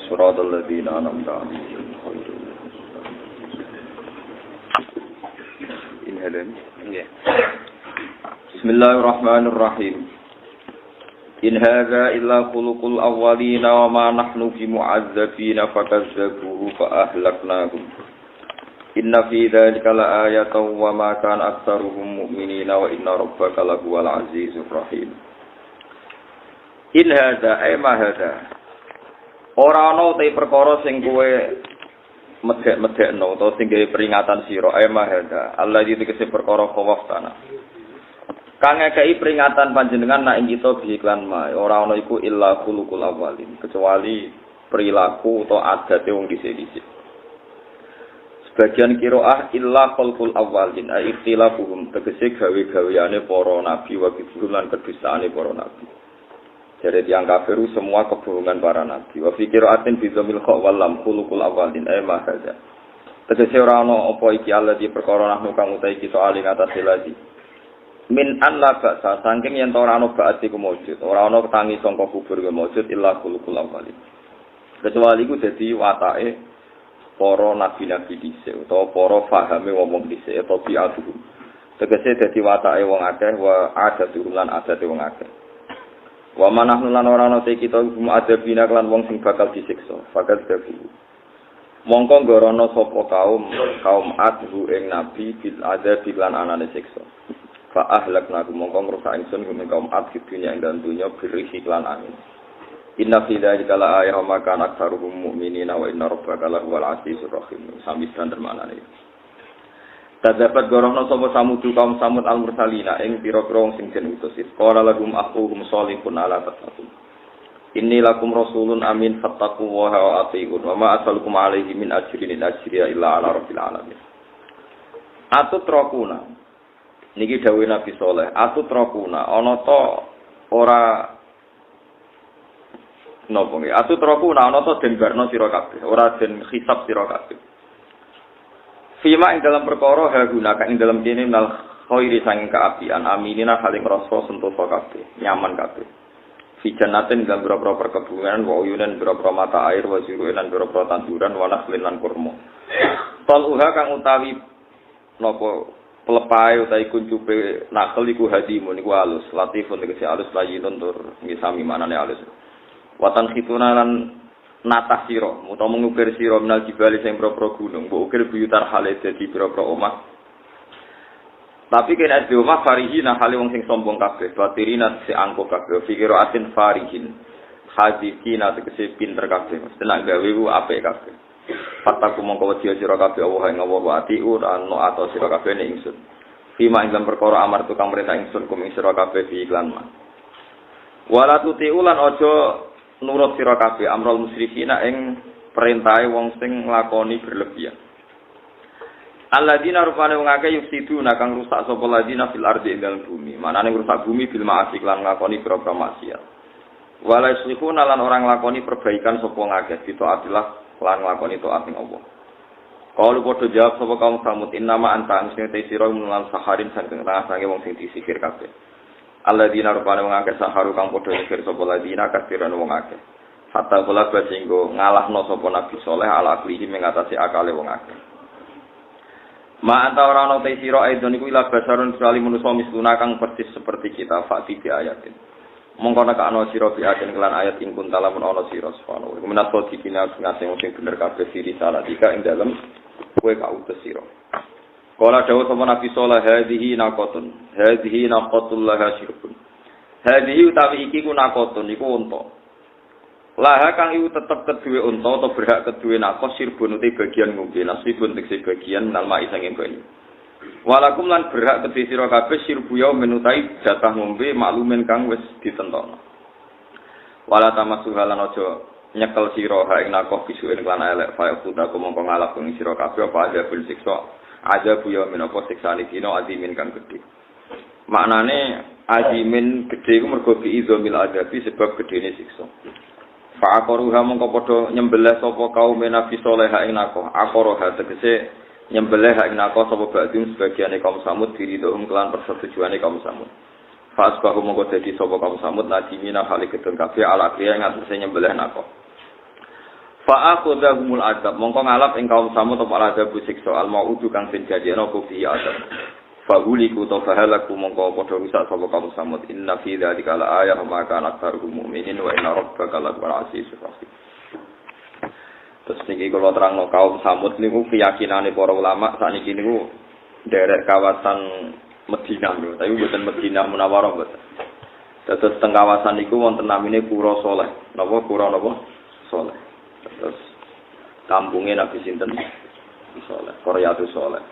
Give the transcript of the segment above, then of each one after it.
siratal ladzina an'amta 'alaihim Bismillahirrahmanirrahim. In hadza illa khuluqul awwalina wa ma nahnu bimu'adzabina fakazzabuhu fa ahlaknahum. Inna fi dzalika laayatan wa ma kana aktsaruhum mu'minina wa inna rabbaka lahuwal azizur rahim. In hadza ay ma hadza. Ora ana te perkara sing kowe medhek-medhekno utawa sing gawe peringatan sira ay ma hadza. Allah dikese perkara khawaf tanah. Kang ngekeki peringatan panjenengan nak ing kita biiklan ma ora ana iku illa khuluqul awwalin kecuali perilaku utawa adate wong dhisik-dhisik. Sebagian qiraah illa khalqul awwalin ay ikhtilafuhum tegese gawe-gaweane para nabi wa bihum lan kedustaane para nabi. Jadi yang kafir semua kebohongan para nabi. Wa fi qiraatin bi dhamil kha wal lam khuluqul awwalin ay ma hadza. Tegese ora ana apa iki Allah di perkara nahnu kang utahe kita aling atas lagi. Min an la ba'sa saking yen ora ana ba'ati ku maujud, ora ana tangi sangka kubur ku maujud illa khuluqul awwalin. Kecuali iku dadi watake para nabi-nabi dhisik utawa para fahame wong dhisik utawa bi'atuhum. Tegese dadi watake wong akeh wa adatul lan adate wong akeh. Wa manahnu lan ora ana te kita mu'adzabina lan wong sing bakal disiksa. Fakat dabu. Mongko ngorono sapa kaum adhu ing nabi bil adzab lan anane siksa. Fa ahlakna mongko ngrusak ingsun kaum adhu dunya ing dalem dunya birih lan angin. Inna fi dzalika la ayatan wa ma kana aktsaruhum mu'minina wa inna rabbaka lahuwal azizur rahim. Sami standar manane. Tadapat gorono sapa samudu kaum samud al-mursalina ing pira-pira wong sing den utus. Qala lahum aquhum sholihun ala tattaqun. Inni lakum rasulun amin fattaqullaha wa atiiun wa ma asalukum alaihi min ajrin in ajriya illa ala rabbil alamin. Atutrakuna. Niki dawuh Nabi Saleh, atutrakuna ana ta ora napa nggih atutrakuna ana ta den barno sira kabeh, ora den hisab sira kabeh. Fima ing dalam perkara haguna ing dalam kene nal khairi sang kaapian aminina haling rasa sentosa kabeh nyaman kabeh fi jannatin dalam boro-boro perkebunan wa uyunan boro-boro mata air wa zirulan boro-boro tanduran wa nakhlin lan kurma taluha kang utawi napa pelepae utawi kuncupe nakhl iku hadimun iku alus latifun tegese alus layinun tur ngisami manane alus watan khituna lan natah sira utawa mengukir sira minal jibali sing pro-pro gunung mbok ukir buyutar hale dadi pro-pro omah tapi kena di omah farihina hale wong sing sombong kabeh batirina se angko kabeh fikiro asin farihin hadikina tegese pinter kabeh tenan gawe ku apik kabeh pataku mongko wedi sira kabeh Allah ing Allah wa atiur anu ato sira kabeh ning ingsun fima ing perkara amar tukang perintah ingsun kum ing sira kabeh fi iklan ma wala tutiulan aja nurut sira kabeh amrul musyrikina ing perintahe wong sing nglakoni berlebihan. Alladzina rupane wong akeh yufsiduna kang rusak sapa ladina fil ardi ing dalem bumi. Manane rusak bumi bil ma'asi lan nglakoni pira-pira maksiat. Wala yuslikhuna lan orang nglakoni perbaikan sapa ngakeh ditaatillah lan nglakoni taat ing Allah. Kalu padha jawab sapa kaum Samud innama anta sing te sira lan saharin saking rasane wong sing disikir kabeh. Alladzina rupane wong akeh saharu kang padha nyikir sapa ladina kafiran wong akeh. Hatta kula singgo ngalahno sapa Nabi Saleh ala aklihi mengatasi akale wong akeh. Ma anta ora ana te sira aidon iku ila basarun kecuali manusa misluna kang persis seperti kita fakti bi ayatin. Mongko nek ana sira bi ayatin kelan ayat ing kuntala mun ana sira subhanahu. Kemenas dikina ngasih sing bener kabeh siri salah dika ing dalem kowe kautus sira. Kala dawuh sapa Nabi sallallahu hadhihi naqatul laha syirbun. Hadhihi utawi iki ku naqatun iku unta. Laha kang iku tetep keduwe unta atau berhak keduwe naqas syirbun uti bagian ngombe nasibun tekse bagian nalma isanging banyu. Walakum lan berhak kedhi sira kabeh sirbu ya menutai jatah ngombe maklumen kang wis ditentokno. Wala tamasuha lan aja nyekel sira ha ing naqas bisuke lan elek fa utaku mongko ngalap ing sira kabeh apa ada bil siksa. Ada buya menapa siksane dina azimin kang gedhe. Maknane azimin gedhe iku mergo biizamil adabi sebab gedhene siksa. Fa aqaruha mongko padha nyembelih sapa kaum Nabi Saleh ing nako. Aqaruha tegese nyembelih ing nako sapa badhe sebagiane kaum Samud diridhum kelan persetujuane kaum Samud. Fa asbahu mongko dadi sapa kaum Samud nadimina hale gedhe kabeh ala kriya ngatese nyembelih nako. Fa akhudhahumul adab mongko ngalap ing kaum Samud apa adab siksa al maudu kang den janjeno ku fi adab. Fa huliku to fahalaku mongko padha rusak sapa kaum Samud inna fi dzalika la ayatan maka aktsaruhum mu'minin wa inna rabbaka lahuwal azizur rahim. Terus niki kula terangno kaum Samud niku keyakinane para ulama sakniki niku derek kawasan Madinah lho, tapi mboten Madinah Munawwarah mboten. Terus teng kawasan niku wonten namine Pura Saleh. Napa Pura napa? Saleh. Terus kampungnya Nabi sinten Saleh, Qaryatus Saleh.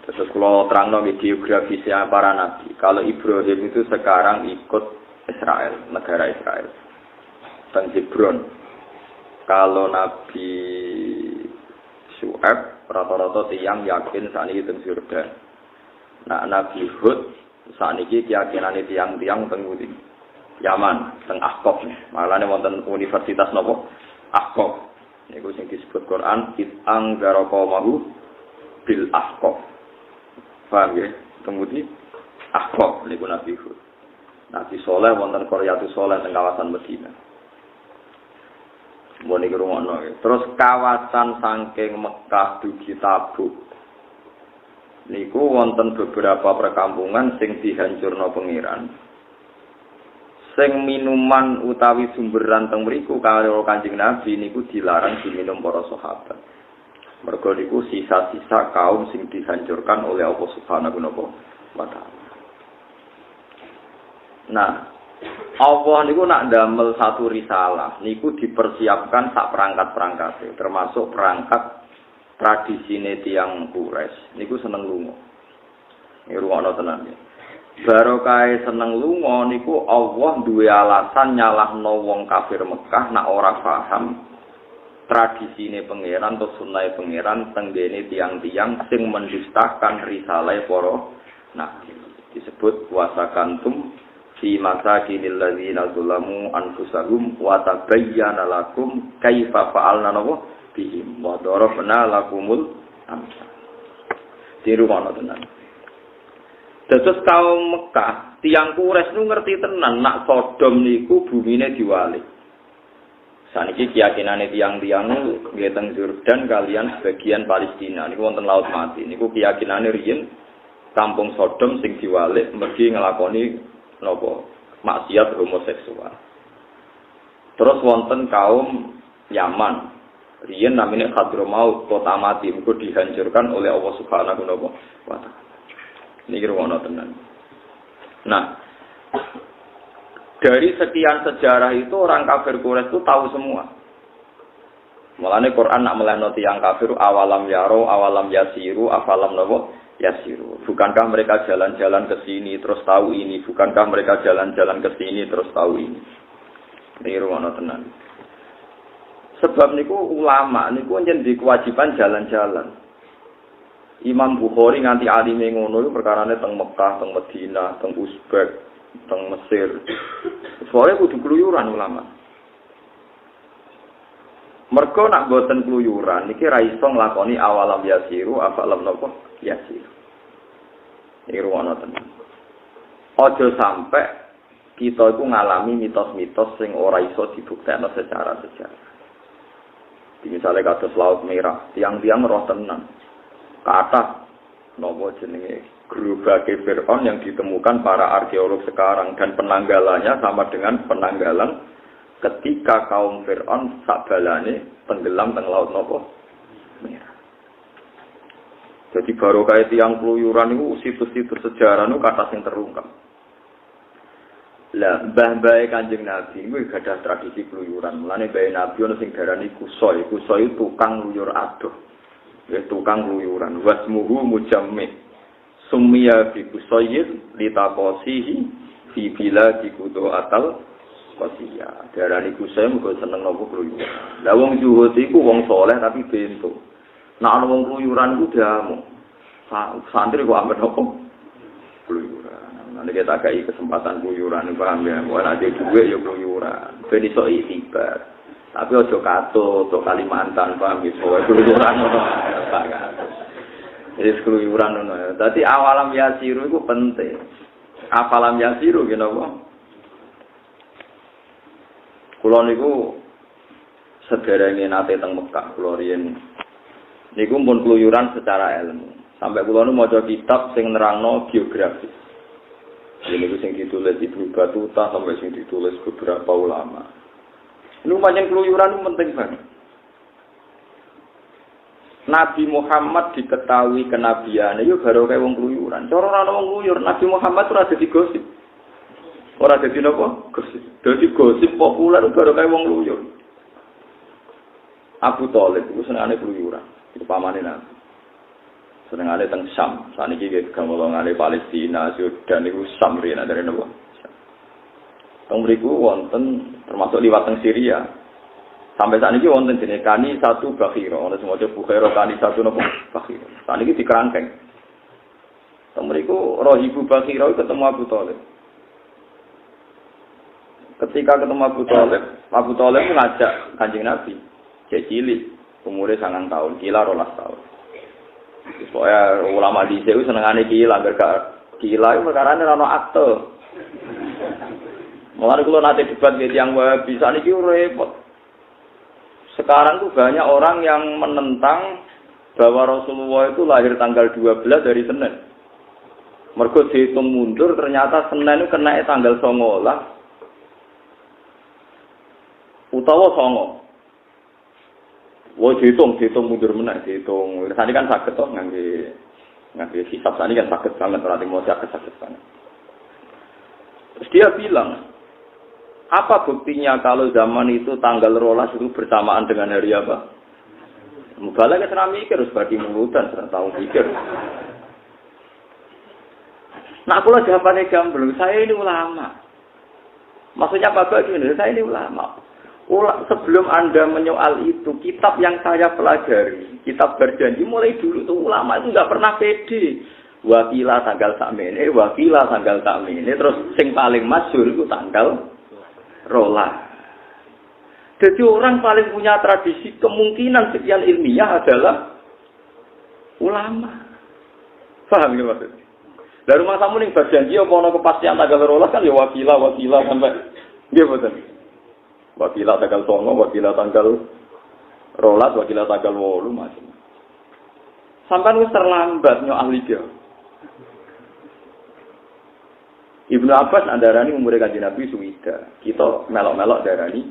Terus kalau terangno geografisnya para nabi. Kalau Ibrahim itu sekarang ikut Israel, negara Israel. Teng Hebron. Kalau Nabi Syuaib rata-rata tiyang yakin sakniki teng Yordan. Nah Nabi Hud sakniki keyakinane tiyang-tiyang teng Yaman, teng Ahqaf. Malane wonten universitas napa? Ahqaf. Niku sing disebut Quran it'ang garaqamahu bil Ahqaf. Paham ya? Kemudian Ahqaf niku Nabi Hud. Nabi Saleh wonten Qaryatus Saleh teng kawasan Madinah. Mbok niku rumono. Terus kawasan saking Mekah dugi Tabuk. Niku wonten beberapa perkampungan sing dihancurno pangeran. Sing minuman utawi sumberan teng mriku karo Kanjeng Nabi niku dilarang diminum para sahabat. Mergo niku sisa-sisa kaum sing dihancurkan oleh Allah Subhanahu wa taala. Nah, Allah niku nak ndamel satu risalah niku dipersiapkan sak perangkat-perangkate, termasuk perangkat tradisine tiyang Quraisy. Niku seneng lunga. Niku rumono tenan ya. Barokah seneng lunga niku Allah duwe alasan nyalahno wong kafir Mekah nak ora paham tradisine pangeran atau sunnahe pangeran tenggene tiang-tiang sing mendustakan risalah para nabi. Disebut wasakantum fi masakinil ladzina zalamu anfusahum wa tabayyana lakum kaifa fa'alna bihim wa darabna lakumul amsal. Tiru ana tenan. Dados kaum Mekah, tiyang Quraisy nu ngerti tenan nak Sodom niku bumine diwalik. Saniki keyakinane tiyang-tiyang nggih teng Yordan kalian sebagian Palestina niku wonten Laut Mati. Niku keyakinane riyen kampung Sodom sing diwalik mergi nglakoni napa maksiat homoseksual. Terus wonten kaum Yaman. Riyen namine Hadramaut, kota mati, mergo dihancurkan oleh Allah Subhanahu wa taala. Niki rumono tenan. Nah, dari sekian sejarah itu orang kafir Quraisy itu tahu semua. Mulane Quran nak melehno tiyang kafir awalam yaro, awalam yasiru, afalam napa yasiru. Bukankah mereka jalan-jalan ke sini terus tahu ini? Bukankah mereka jalan-jalan ke sini terus tahu ini? Niki rumono tenan. Sebab niku ulama niku njenengan kewajiban jalan-jalan. Imam Bukhari nganti alime ngono iku perkarane teng Mekah, teng Madinah, teng Uzbek, teng Mesir. Soale kudu kluyuran ulama. Mergo nak boten kluyuran niki ra iso nglakoni awalam yasiru afalam napa yasiru. Iki ruwono tenan. Aja sampe kita iku ngalami mitos-mitos sing ora iso dibuktekno secara sejarah. Misalnya kados Laut Merah, tiang-tiang roh tenan. Kata nopo jenenge gerobake Fir'aun yang ditemukan para arkeolog sekarang dan penanggalannya sama dengan penanggalan ketika kaum Fir'aun sabalane tenggelam teng laut nopo Merah. Jadi baru kayak tiang keluyuran itu situs-situs sejarah itu kata yang terungkap. Lah mbah-mbah Kanjeng Nabi itu ada tradisi keluyuran. Mulane mbah Nabi ono sing darani kusoi. Kusoi tukang luyur adoh. Ya tukang luyuran wasmuhu mujammid summiya bi kusayyid litaqasihi fi biladi kudu atal qasiya darani kusay mugo seneng nopo luyuran la wong zuhud iku wong saleh tapi bento nek ana wong luyuran ku damu santri kok ambek nopo luyuran nek kita kai kesempatan luyuran paham ya ora ada duwe ya luyuran ben iso itibar. Tapi ojo kato, ojo Kalimantan, paham gitu. Keluyuran ngono. Jadi keluyuran ngono. Dadi awalam yasiru itu penting. Afalam yasiru gitu apa? Kula niku sederenge nate teng Mekah kula riyen niku pun keluyuran secara ilmu. Sampai kula nu maca kitab sing nerangno geografis. Ini sing ditulis Ibnu Battuta sampai sing ditulis beberapa ulama. Ini pancen keluyuran penting banget. Nabi Muhammad diketahui kenabiane yo baru kaya wong keluyuran. Cara ora wong keluyur, Nabi Muhammad ora dadi gosip. Ora dadi napa? Gosip. Dadi gosip populer baru kaya wong keluyur. Abu Thalib iku senengane keluyuran. Iku pamane Nabi. Senengane teng Syam. Saniki nggih gamolongane Palestina, Jordan iku Syam rene dari napa? Teng mriku wonten termasuk liwat teng Syria. Sampai saat ini wonten jenis kani satu bakhiro, ono semuanya bukhiro kani satu nopo bakhiro. Saat ini dikerangkeng. Temeriku roh ibu bakhiro ketemu Abu Thalib. Ketika ketemu Abu Thalib mengajak Kanjeng Nabi, cek cilik, umurnya 9 tahun, kila 12 tahun. Supaya ulama di sini senengane kila, kila itu perkara ini rano akte. Mulai kalau nanti debat gitu yang bisa nih repot. Sekarang tuh banyak orang yang menentang bahwa Rasulullah itu lahir tanggal 12 dari Senin. Mergo dihitung mundur ternyata Senin itu kena tanggal 19. Utawa 9. Wah dihitung mundur meneh dihitung. Tadi kan sakit toh ngangge hisab tadi kan sakit banget berarti mau sakit banget. Terus dia bilang, apa buktinya kalau zaman itu tanggal 12 itu bersamaan dengan hari apa? Mubalak kan serah mikir, harus bagi mulutan, serah tahu mikir. Nah, aku lah jawabannya gamblang, saya ini ulama. Maksudnya apa begini? Saya ini ulama. Sebelum Anda menyoal itu, kitab yang saya pelajari, kitab berjanji mulai dulu tuh ulama itu nggak pernah pede. Wakilah tanggal sakmene, wakilah tanggal sakmene, terus sing paling masyhur itu tanggal rolah. Jadi orang paling punya tradisi kemungkinan sekian ilmiah adalah ulama. Paham ya maksudnya? Dari rumah kamu nih berjanji apa ono kepastian tanggal rolah kan ya wakilah sampai dia betul. Wakilah tanggal 9, wakilah tanggal rolah, wakilah tanggal 8 macam. Sampai wis terlambat nyo ahli dia. Ibnu Abbas andarani umure Kanjeng Nabi suwida. Kita melok-melok darani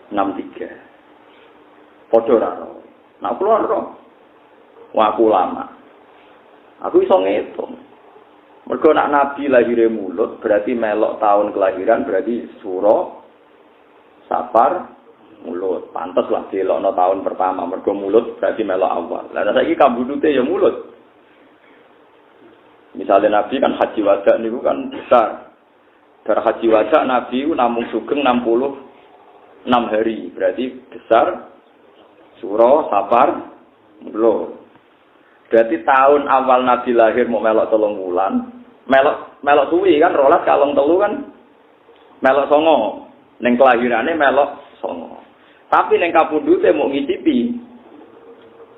63. Padha ra ro. Nek kula ro. Wah aku lama. Aku iso ngitung. Mergo nek Nabi lahire mulut berarti melok tahun kelahiran berarti Suro Safar mulut. Pantes lah delokno tahun pertama mergo mulut berarti melok awal. Lah saiki kambudute ya mulut. Misalnya Nabi kan haji wada niku kan besar. Dari haji wada Nabi namung sugeng 66 hari. Berarti besar Suro, Safar, Mulo. Berarti tahun awal Nabi lahir mau melok 3 bulan. Melok suwi kan rolas kalong 3 kan melok 9. Ning kelahirane melok 9. Tapi ning kapundhute mau ngicipi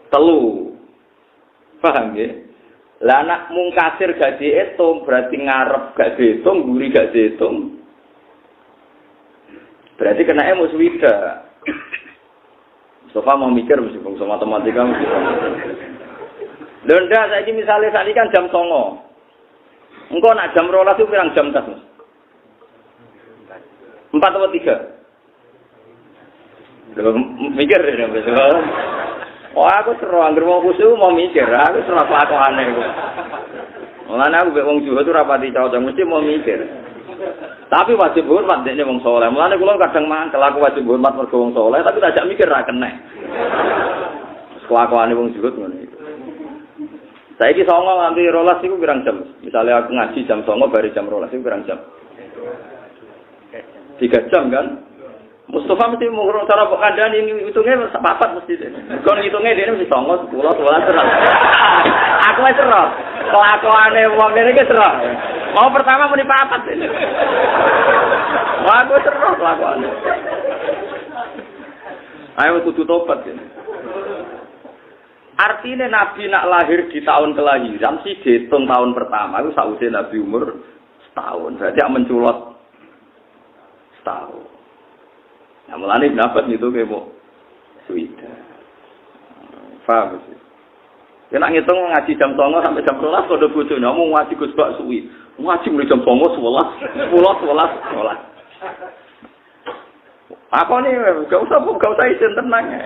3. Paham nggih? Lah anak mungkasir gak dihitung berarti ngarep gak dihitung, guri gak dihitung. Berarti kena muswida. Sofa mau mikir mesti bangsa matematika mesti. Lho ndak saiki misale saiki kan jam 09.00. Engko nak jam 12 itu pirang jam tas, Mas? 4 atau 3? Lho mikir ya, Mas. Oh aku seru, anggere wong khusyuk mau mikir, aku seru kelakuane iku. Mulane aku mek wong juhud ora pati cocok, mesti mau mikir. Tapi wajib hormat dekne wong saleh. Mulane kula kadang mangkel aku wajib hormat mergo wong saleh, tapi tak mikir ra kenek. Kelakuane wong juhud ngono iku. Saiki 09.00 nganti 12 iku pirang jam? Misale aku ngaji jam 09.00 bari jam 12 iku pirang jam? 3 jam kan? Mustafa mesti mengurung cara kok kandhani hitungnya papat mesti. Kon hitungnya dia mesti 9, 10, 11 terus. Aku wis terus. Kelakuane wong ngene iki terus. Mau pertama muni papat ini. Wah, aku terus kelakuane. Ayo kudu tobat ini. Artinya Nabi nak lahir di tahun kelahiran sih dihitung tahun pertama itu sausé Nabi umur setahun. Berarti menculot setahun. Nah, mulane dapat itu kayak mau suwida. Paham sih? Ya nak ngitung ngaji jam 09.00 sampai jam 12 kode bojone ngomong ngaji Gus Bak suwi. Ngaji mulai jam 09.00 11 11. Apa nih? Gak usah izin tenang ya.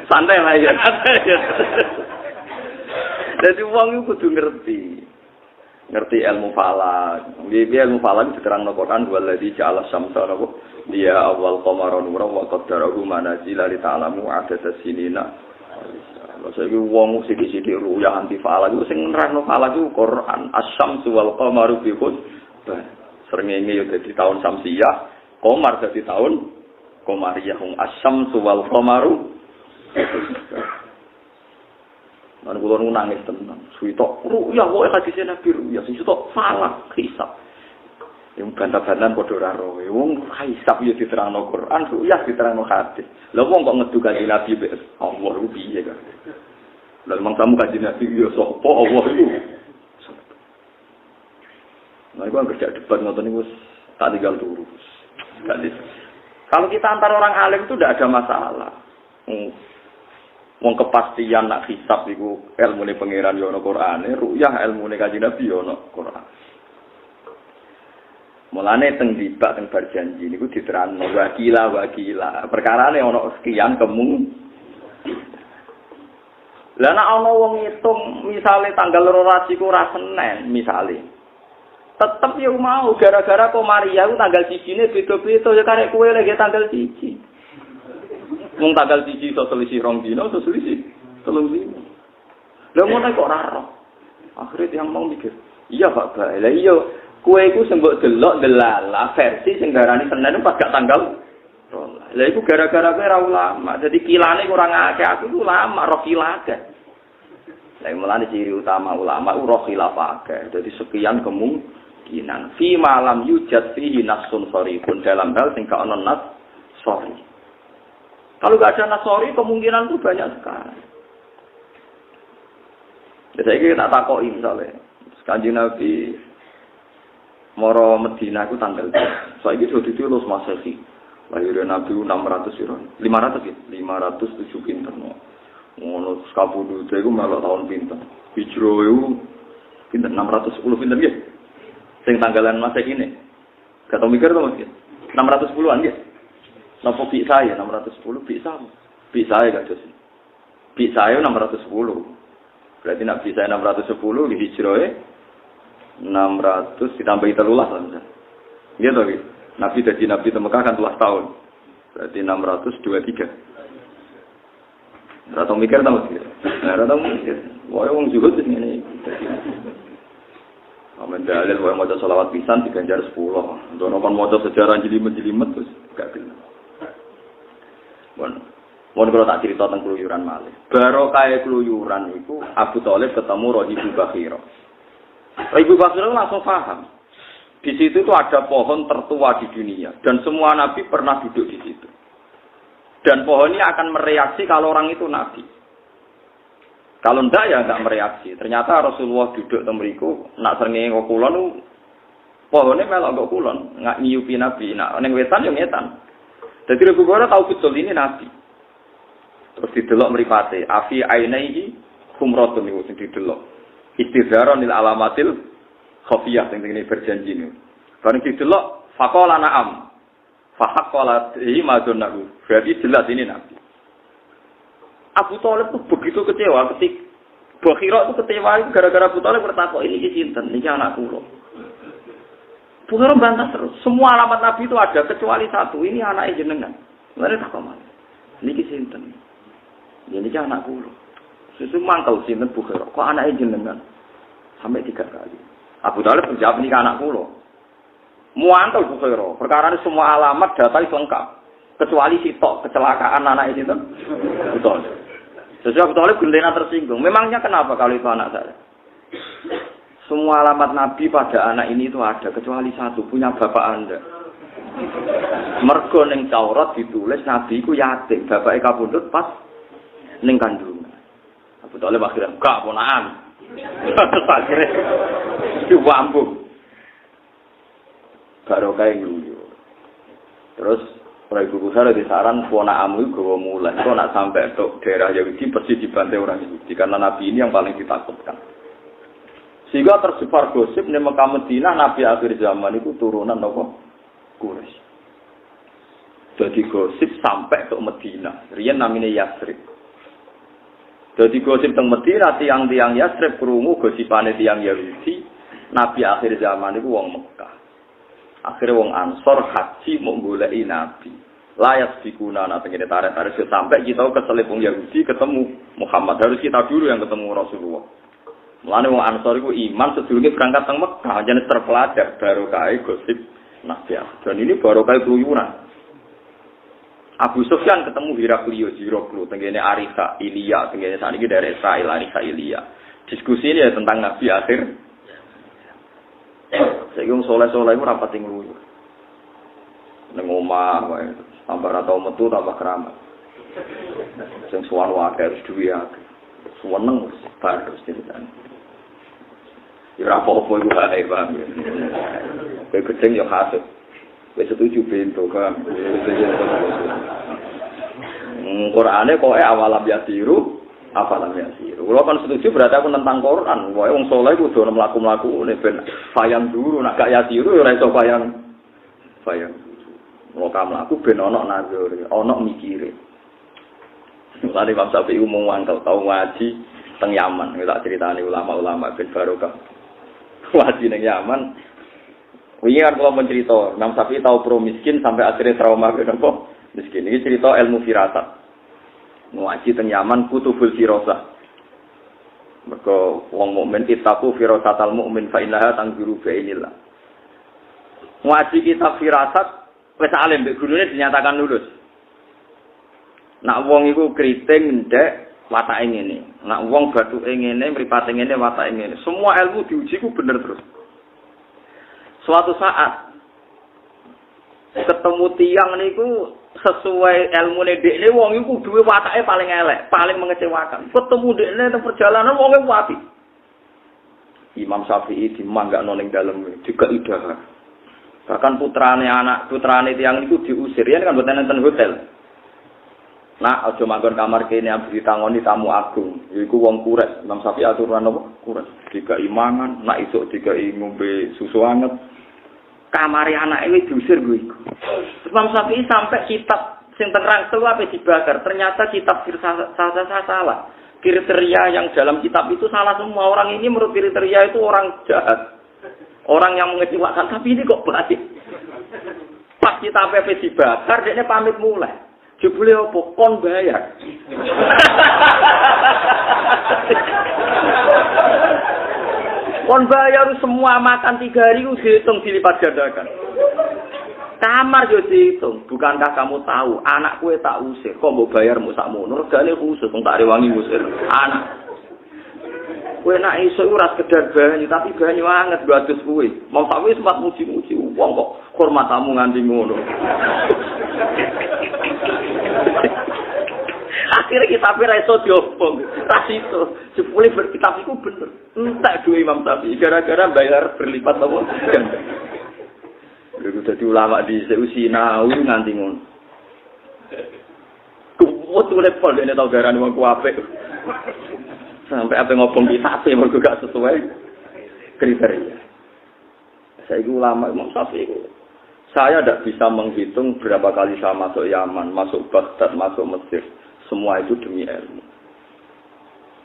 Santai lah ya. Jadi wong itu kudu ngerti ilmu falak. Dia ilmu falak diterangno Quran waladzi ja'ala syamsa napa dia awal qamara nuran wa qaddarahu manazila li ta'lamu adada sinina. Saiki wong sithik-sithik ruyah anti falak iku sing nerangno falak iku Quran asy-syamsu wal qamaru bi husban. Srengenge yo dadi taun Samsiyah, qamar dadi taun Qamariyah. Asy-syamsu wal qamaru Lan kula nangis tenan. Suwitok ruya kok hadise Nabi ruya sing sutok falak hisab. Yang bantah-bantahan padha ora roe. Wong hisab yo diterangno Quran, ruya diterangno hadis. Lha wong kok ngedu kanjeng Nabi Allah ku piye kan. Lah mong tamu kanjeng Nabi yo sapa Allah iku. Nah, iku kerja debat ngoten niku tak tinggal turu. Kalau kita antar orang alim itu tidak ada masalah. Wong kepastian nak hisab iku ilmune pangeran yo ana Qur'ane, ruyah ilmune kanjeng Nabi yo ana Qur'an. Mulane teng dibak teng berjanji niku diterangno wakila. Perkarane ana sekian kemung. Lah nek ana wong ngitung misale tanggal 12 iku ora Senin misale. Tetep yo mau gara-gara Komariah ku tanggal 1 beda-beda ya karek kowe lagi tanggal 1. Wong tanggal 1 iso selisih 2 dina, iso selisih 3 dina. Lah ngono kok ora roh. Akhire tiyang mau mikir, iya Pak Ba. Lah iya, kowe iku sing mbok delok delala versi sing darani Senin pas gak tanggal 12. Lah iku gara-gara kowe ora ulama. Jadi kilane kurang akeh, aku ku ulama roh kilake. Lah mulane ciri utama ulama roh khilafake. Jadi sekian kemungkinan fi malam yujad fihi nasun sharifun dalam hal sing gak ono nas sharif. Kalau nggak ada nasori, kemungkinan itu banyak sekali. Jadi kita takoi misalnya, Kanjeng Nabi Moro Medina itu tanggal 2. Saya itu ditulus Masehi. Lahirnya Nabi 500 ya? 507 pinten. Ngono Kabudu itu malah tahun pinten. Hijrah itu pinten 610 pinten ya? Sing tanggalan Masehi ini. Gak tau mikir tuh mungkin. 610-an ya? Napa bi saya 610 bi saya gak jelas. Bi saya 610. Berarti nak bi saya 610 di hijrah 600 ditambahi 13 lah misal. Iya toh. Nabi jadi nabi Mekah kan 13 tahun. Berarti 623. Ora tau mikir ta mesti. Ora tau mikir. Wae wong zuhud sing ngene iki. Amen dalil wae maca selawat pisan diganjar 10. Ndono kon maca sejarah jelimet-jelimet terus gak gelem. Mun kalau tak cerita tentang keluyuran malih. Barokah keluyuran itu Abu Thalib ketemu Ibu Bakhira. Ibu Bakhira langsung paham. Di situ itu ada pohon tertua di dunia dan semua nabi pernah duduk di situ. Dan pohon ini akan mereaksi kalau orang itu nabi. Kalau ndak ya enggak mereaksi. Ternyata Rasulullah duduk temriku nak srengenge kok kulon pohone melok kok kulon, enggak nyiupi nabi. Nak ning wetan yo ngetan. Jadi Abu Hurairah tahu betul ini Nabi. Terus didelok mripate, afi ainaihi humratun niku sing didelok. Istidzaron lil alamatil khafiyah sing ngene berjanji niku. Bareng didelok faqala na'am. Fa haqqala madunnahu. Berarti jelas ini Nabi. Abu Thalib tuh begitu kecewa ketika Bakhira itu kecewa itu gara-gara Abu Thalib bertakwa ini sinten niki anak kula. Bukan bantah terus. Semua alamat Nabi itu ada kecuali satu. Ini anaknya jenengan. Mereka tak kemana. Ini sinten. Ini anak kula. Susu mangkal sinten Bukhara. Kok anaknya jenengan? Sampai 3 kali. Abu Thalib menjawab ini anak kula. Muantal Bukhara. Perkara ini semua alamat data lengkap. Kecuali sitok kecelakaan anaknya sinten. Betul. Sesuai Abu Thalib gendena tersinggung. Memangnya kenapa kalau itu anak saya? Semua alamat Nabi pada anak ini itu ada, kecuali satu, punya bapak Anda. Mergo ning Taurat ditulis Nabi ku yatim, bapake kabundut pas ning kandungan. Abu Thalib akhirnya gak ponakan. Akhirnya diwambung. Barokah nguyu. Terus Ora ibu besar di saran ponak amu gawa mulai. Kok nak sampai tok daerah Yahudi pasti dibantai orang Yahudi karena Nabi ini yang paling ditakutkan. Sehingga tersebar gosip di Mekah Madinah Nabi akhir zaman itu turunan apa? Quraisy. Jadi gosip sampai ke Madinah. Riyen namanya Yasrib. Jadi gosip teng Madinah tiang-tiang Yasrib krungu gosipane tiang Yahudi, Nabi akhir zaman itu wong Mekah. Akhirnya wong Ansor haji mau goleki Nabi. Layak dikuna nanti kita tarik-tarik sampai kita keselip wong Yahudi ketemu Muhammad. Harus kita dulu yang ketemu Rasulullah. Mulane wong Ansor iku iman sedurunge berangkat teng Mekah, jenis terpelajar barokah gosip Nabi. Dan ini barokah keluyuran. Abu Sufyan ketemu Heraklius tenggene Arisa Ilya, tenggene saniki dari Israel Arisa Ilya. Diskusi ini ya tentang Nabi akhir. Saiki wong saleh-saleh iku rapat ing luyu. Nang omah wae, tambah ra tau metu tambah keramat. Sing suwan wae harus duwe akeh. Suweneng wis bar terus ceritane. Ya ora apa-apa iku hae bang. Kowe kucing yo hasud. Wis setuju bento kan. Qur'ane kok awalam yasiru, afalam yasiru. Kalau kan setuju berarti aku tentang Quran. Pokoke wong saleh kudu mlaku-mlaku ben fayang dulu, nek gak yasiru ya ora iso fayang. Kalau mlaku ben ana nazar, ana mikire. Tadi Imam Syafi'i umum wangkel tau ngaji teng Yaman. Tak critani ulama-ulama ben barokah. Ngaji ning Yaman. Wingi kan kalau mencerita, Imam Syafi'i tahu pro miskin sampai akhirnya trauma kenapa miskin. Ini cerita ilmu firasat. Ngaji teng Yaman kutubul firasah. Mergo wong mukmin itaku firasatal mukmin fa innaha tanzuru bainillah. Ngaji kitab firasat wis alim mbek gurune dinyatakan lulus. Nak wong iku kriting ndek watake ngene. Nak wong bathuke ngene, mripate ngene, watake ngene. Semua ilmu diuji ku bener terus. Suatu saat ketemu tiang niku sesuai ilmune dekne wong iku duwe watake paling elek, paling mengecewakan. Ketemu dekne teng perjalanan wong iku apik. Imam Syafi'i dimanggakno ning dalem juga idahar. Bahkan putrane tiang niku diusir, yen kan mboten enten hotel. Nah, aja manggon kamar kene ambek ditangoni tamu agung. Yaiku wong Quraisy. Imam Syafi'i aturan apa? Quraisy. Dikai mangan, nak isuk dikai ngombe susu anget. Kamare anake wis diusir kuwi. Imam Syafi'i sampai kitab sing teng Rangsel ape dibakar. Ternyata kitab salah. Kriteria yang dalam kitab itu salah semua. Orang ini menurut kriteria itu orang jahat. Orang yang mengecewakan, tapi ini kok baik. Pas kitab ape dibakar, dekne pamit mulai. Jebule opo kon bayar. Kon bayar semua makan 3 hari ku dihitung dilipat gandakan. Kamar yo dihitung. Bukankah kamu tahu anak kue tak usir, kok mbok bayar mu sakmono, regane khusus wong tak rewangi ngusir anak. Kue nak iso ora sekedar banyu, tapi banyu anget 200 kuwi. Mau sawi sempat muji-muji wong kok hormatamu nganti ngono. Akhirnya kitabnya raiso diobong, tas itu, sepuluh berkitab itu bener. Entak dua Imam Syafi'i, gara-gara bayar berlipat apa? Lalu jadi ulama di Seusina, nganti ngono. Kuat tuh lepol, dia tahu gara-gara uang kuape. Sampai apa ngobong kitabnya, mereka gak sesuai kriteria. Saya ulama Imam Syafi'i. Saya tidak bisa menghitung berapa kali saya masuk Yaman, masuk Baghdad, masuk Mesir. Semua itu demi ilmu.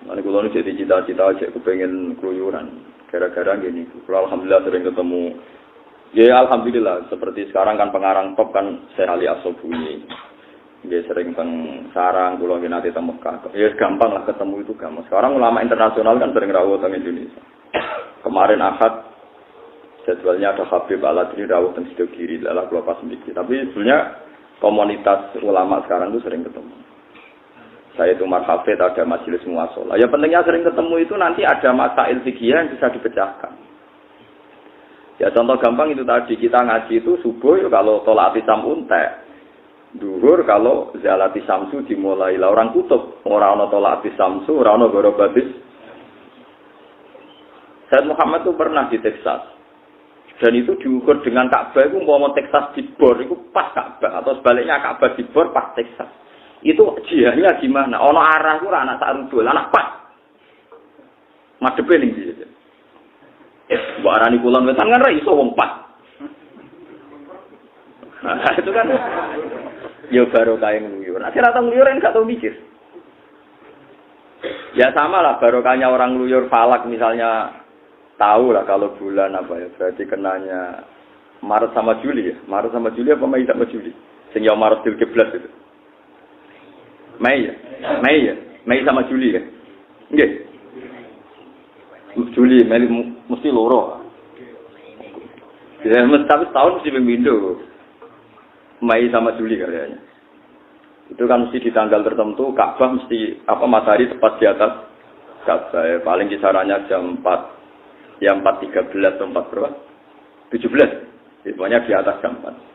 Nanti kalau ini jadi cita-cita aja, aku pengen keluyuran. Gara-gara gini, kalau alhamdulillah sering ketemu. Ya alhamdulillah, seperti sekarang kan pengarang top kan Syekh Ali As-Sobuni. Dia sering teng sarang, kalau nanti teng Mekah. Ya gampang lah ketemu itu gampang. Sekarang ulama internasional kan sering rawat teng Indonesia. Kemarin Ahad jadwalnya ada Habib Al-Adri rawat teng Sido Kiri, lalu keluar pas sedikit. Tapi sebenarnya komunitas ulama sekarang itu sering ketemu. Saya itu marhafid, ada majelis muasalah. Ya pentingnya sering ketemu itu nanti ada masail fikih yang bisa dipecahkan. Ya contoh gampang itu tadi, kita ngaji itu subuh ya kalau tolak tisam untek. Duhur kalau zalati samsu dimulai lah orang kutub. Orang ono tolak tisamsu, orang ono gorobatis. Sayyid Muhammad itu pernah di Texas. Dan itu diukur dengan Ka'bah itu mau Texas di bor itu pas Ka'bah atau sebaliknya Ka'bah dibor pas Texas. Itu jihadnya gimana? Ono arah ku anak sarudul, anak pas. Madepe ning iki. Mbok arani kulon wetan kan ra iso wong pas. Nah, itu kan ya barokah yang ngluyur. Akhirnya orang ngluyur yang gak tahu mikir. Ya sama lah barokahnya orang ngluyur falak misalnya tahu lah kalau bulan apa ya berarti kenanya Maret sama Juli ya. Maret sama Juli apa Mei sama Juli? Sehingga Maret til 11 itu. Mei ya. Mei sama Juli ya. Nggih. Juli Mei mesti loro. Ya tapi setahun mesti pemindo. Mei sama Juli kayaknya. Itu kan mesti di tanggal tertentu Ka'bah mesti matahari tepat di atas Ka'bah. Ya, paling kisarannya jam 4. Ya 4.13 atau 4 berapa? 17. Pokoknya di atas jam 4.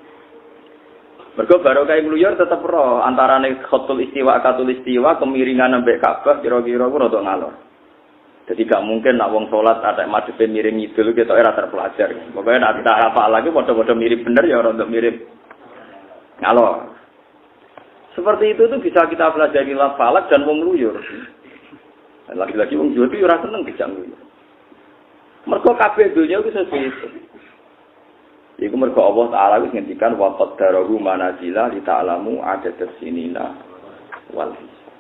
Mergo barokah ngluyur tetep ro antarane khotul istiwa katul istiwa kemiringan ambek Ka'bah kira-kira ku rada ngalor. Jadi gak mungkin nak wong salat ada madhepe miring ngidul ketok ora terpelajar. Pokoke nek tak hafal lagi padha-padha mirip bener ya ora mirip ngalor. Seperti itu tuh bisa kita pelajari falak dan wong ngluyur. Lagi-lagi wong ngluyur itu ora seneng dijak ngluyur. Mergo kabeh donya iku sesuai itu. Iku mergo Allah Taala wis ngendikan wa qaddarahu manazila li ta'lamu adadas sinina wal hisab.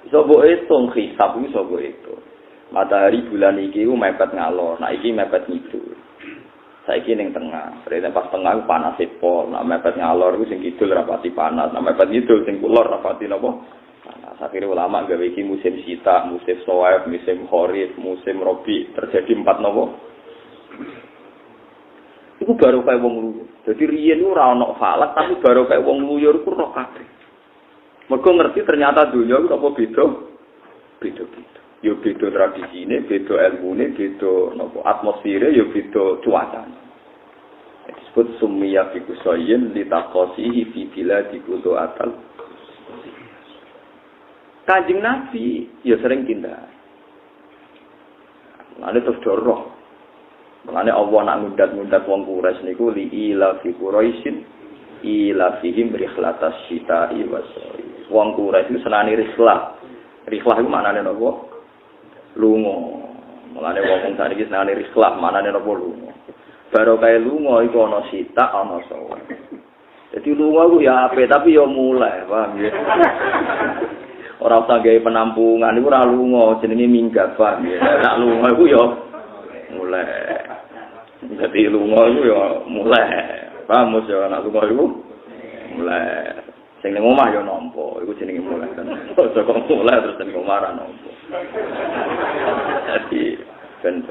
Iso mbok hitung hisab iso mbok hitung. Matahari bulan iki mepet ngalor, nah iki mepet ngidul. Saiki ning tengah, berarti pas tengah panas pol, nah mepet ngalor iku sing kidul rapati panas, nah mepet ngidul sing kulor rapati napa? Panas. Akhire ulama gawe iki musim sita, musim sowaib, musim kharif, musim rabi, terjadi 4 napa? Iku baru kaya wong ngluyur. Dadi riyen ora ana falak, tapi baru kaya wong ngluyur ku ora kabeh. Mergo ngerti ternyata dunya iku apa beda? Beda-beda. Yo beda tradisine, beda ilmune, beda napa atmosfere, yo beda cuacane. Disebut summiya fi kusayin li taqasihi fi biladi qudu'atal. Kanjeng Nabi ya sering tindak. Lane terus doroh. Lane Allah nak ngundat-ngundat wong Quraisy niku li ila fi Quraisyin ila fihim rihlatas syita'i wasai. Wong Quraisy itu senane rihlah. Rihlah iku maknane napa? Lunga. Mulane wong sakniki senane rihlah maknane napa lunga. Barokah lunga iku ana sita ana sawa. Jadi lunga ku ya apik tapi ya mulai, paham ya. Ora usah gawe penampungan iku ora lunga, jenenge minggat, paham ya. Nek lunga iku ya mulai. Jadi lunga iku ya mulai. Paham ya nek lunga iku mulai. Sing ning omah ya nampa, iku jenenge mulai kan. Aja kok mulai terus ning omah ra nampa. Jadi ben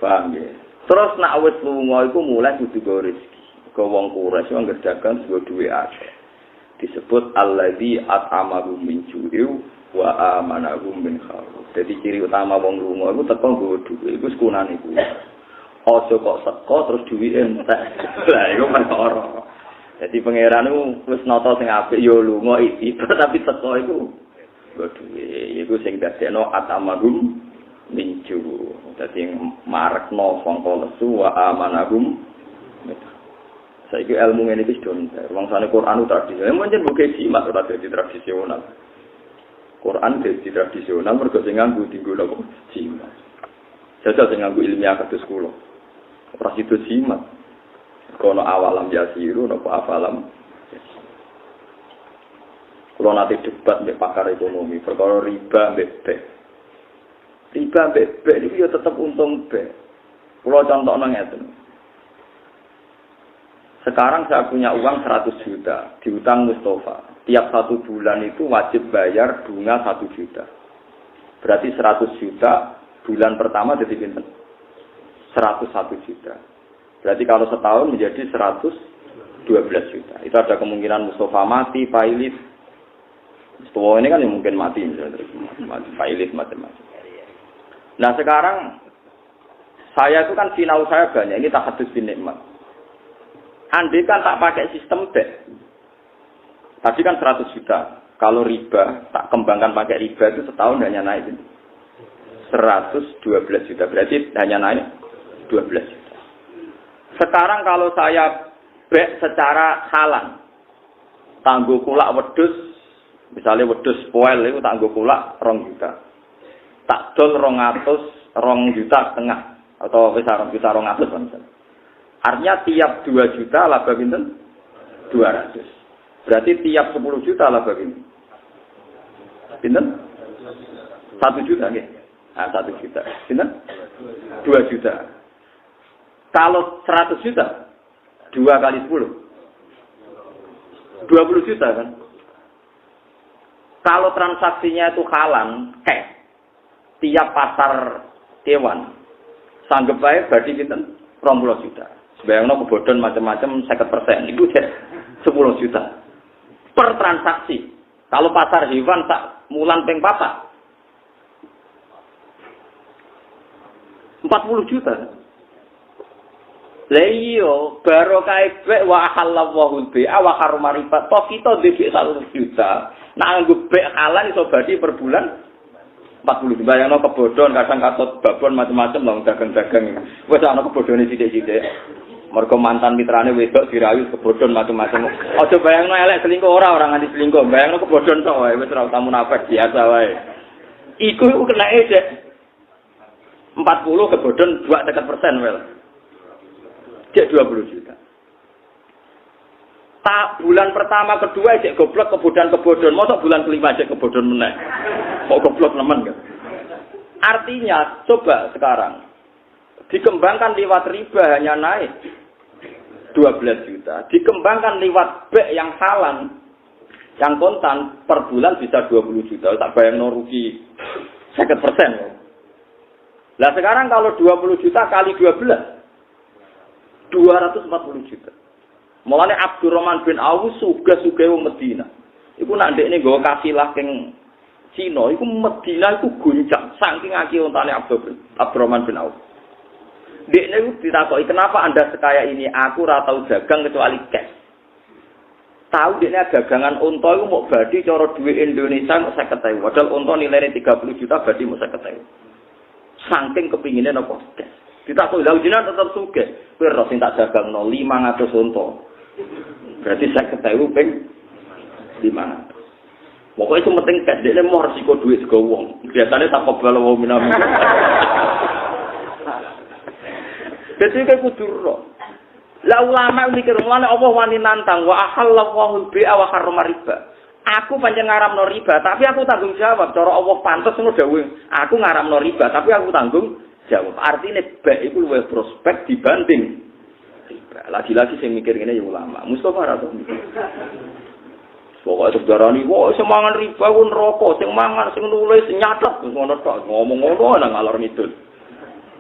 paham ya. Terus nak wis lunga iku mulai kudu go rezeki. Go wong Quraisy wong dagang go duwe akeh. Disebut alladzi at'amahum min ju'in wa amanahum min khauf. Jadi ciri utama wong lunga iku teko nggo duwe iku sekunane iku. Aja kok teko terus duwike entek. Lah iku perkara. Jadi pangeran iku wis nata sing apik ya lunga iki tapi teko iku nggo duwe. Iku sing dadekno at'amahum min ju'. Dadi marekno sangka lesu wa amanahum. Saiki ilmu ngene iki donter. Wangsane Quran tradisional, pancen buke jimat ora dadi tradisional. Quran dadi tradisional mergo sing nganggo dienggo napa? Jimat. Jajal sing nganggo ilmiah kados kula. Ora sido jimat. Kono awalam yasiru napa afalam. Kula nate debat mbek pakar ekonomi perkara riba mbek bek. Riba mbek bek iki ya tetep untung bek. Kula contohno ngeten. Sekarang saya punya uang 100 juta diutang Mustafa. Tiap 1 bulan itu wajib bayar bunga 1 juta. Berarti 100 juta bulan pertama jadi pinten? 101 juta. Berarti kalau setahun menjadi 112 juta. Itu ada kemungkinan Mustafa mati, pailit. Mustafa ini kan yang mungkin mati misalnya. Mati, pailit, macam-macam. Nah sekarang saya itu kan final saya banyak. Ini tahadus bin nikmat. Andai kan tak pakai sistem bet. Tadi kan 100 juta. Kalau riba, tak kembangkan pakai riba itu setahun hanya naik 112 juta. Berarti hanya naik 12 juta. Sekarang kalau saya bet secara halal, tanggo kulak wedhus, misale wedhus poel iku tanggo kulak 2 juta. Tak dol 2 juta setengah atau wis 2 juta 200 kan. Artinya tiap 2 juta laba pinten? 200. Berarti tiap 10 juta laba pinten? Pinten? 1 juta nggih. Nah, 1 juta. Pinten? 2 juta. Kalau 100 juta 2 kali 10 20 juta kan. Kalau transaksinya itu halang, tiap pasar hewan sanggep bae berarti pinten? 20 juta. Sebayangno kebodhon macam-macam 50%, itu 10 juta per transaksi. Kalau pasar hewan tak mulan ping 40 juta. Lah iya, barokah bek wa halallahu bi'a wa harama riba. Toh kita ndek 1 juta. Nah nggo bek halal iso badi per bulan 40 juta. Bayangno kebodhon kadang katut babon macam-macam lho dagang-dagang. Wis ana kebodhone sithik-sithik. Mergo mantan mitrane wedok dirayu kebodhon macam-macam. Aja bayangno elek selingkuh ora nganti selingkuh. Bayangno kebodhon tok wae wis ora tamu nafek biasa wae. Iku kenake cek 40 kebodhon 2% wel. Cek 20 juta. Tak bulan pertama kedua cek goblok kebodhon. Mosok bulan kelima cek kebodhon meneh. Kok goblok nemen kan? Artinya coba sekarang dikembangkan lewat riba hanya naik 12 juta. Dikembangkan lewat bek yang halang, yang kontan per bulan bisa 20 juta. Tak bayangno rugi 50%. Lah sekarang kalau 20 juta kali 12 240 juta. Mulane Abdurrahman bin Auf sugih-sugih wong Medina. Iku nak ndekne nggawa kafilah king Cina, iku Medina iku goncang saking akeh ontane Abdurrahman bin Auf. Dekne iku ditakoki, "Kenapa Anda sekaya ini? Aku ora tau dagang kecuali cash." Tahu dekne dagangan unta iku mau badi cara duit Indonesia mau 50.000. Padahal unta nilainya 30 juta badi mau 50.000. Saking kepingine napa cash. Ditakoki, "Lha jenengan tetep sugih." Kowe ora sing tak dagangno 500 unta. Berarti 50.000 ping 500. Pokoknya itu penting cash, dia mau resiko duit juga wong. Biasanya tak kebal wong minam. Jadi kayak kudur loh. Lah ulama mikir, mulane Allah wani nantang wa ahallallahu bi'a wa harrama riba. Aku pancen ngaramno riba, tapi aku tanggung jawab. Cara Allah pantes ngono dawuh. Aku ngaramno riba, tapi aku tanggung jawab. Artinya baik itu luwih prospek dibanding riba. Lagi-lagi sing mikir ngene ya ulama. Mustafa ra to. Pokoke sejarani, wah sing mangan riba ku neraka, sing mangan sing nulis nyatet ngono tok. Ngomong-ngono nang ngalor ngidul.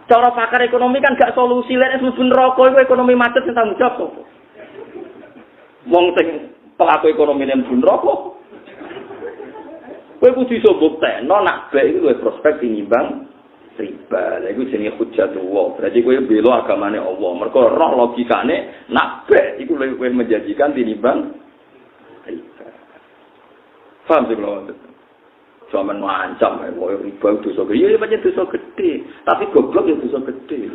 Cara pakar ekonomi kan gak solusi lek mlebu neraka iku ekonomi macet sing tanggung jawab sapa? Wong sing pelaku ekonomi nang mlebu neraka. Kowe kudu iso buktekno nak bae iku luwih prospek tinimbang riba. Lha iku jenenge hujjatullah. Berarti kowe bela agamane Allah. Mergo roh logikane nak bae iku luwih menjanjikan tinimbang riba. Paham sih kalau cuma mengancam, riba itu dosa gede. Iya, banyak dosa gede. Tapi goblok itu dosa gede.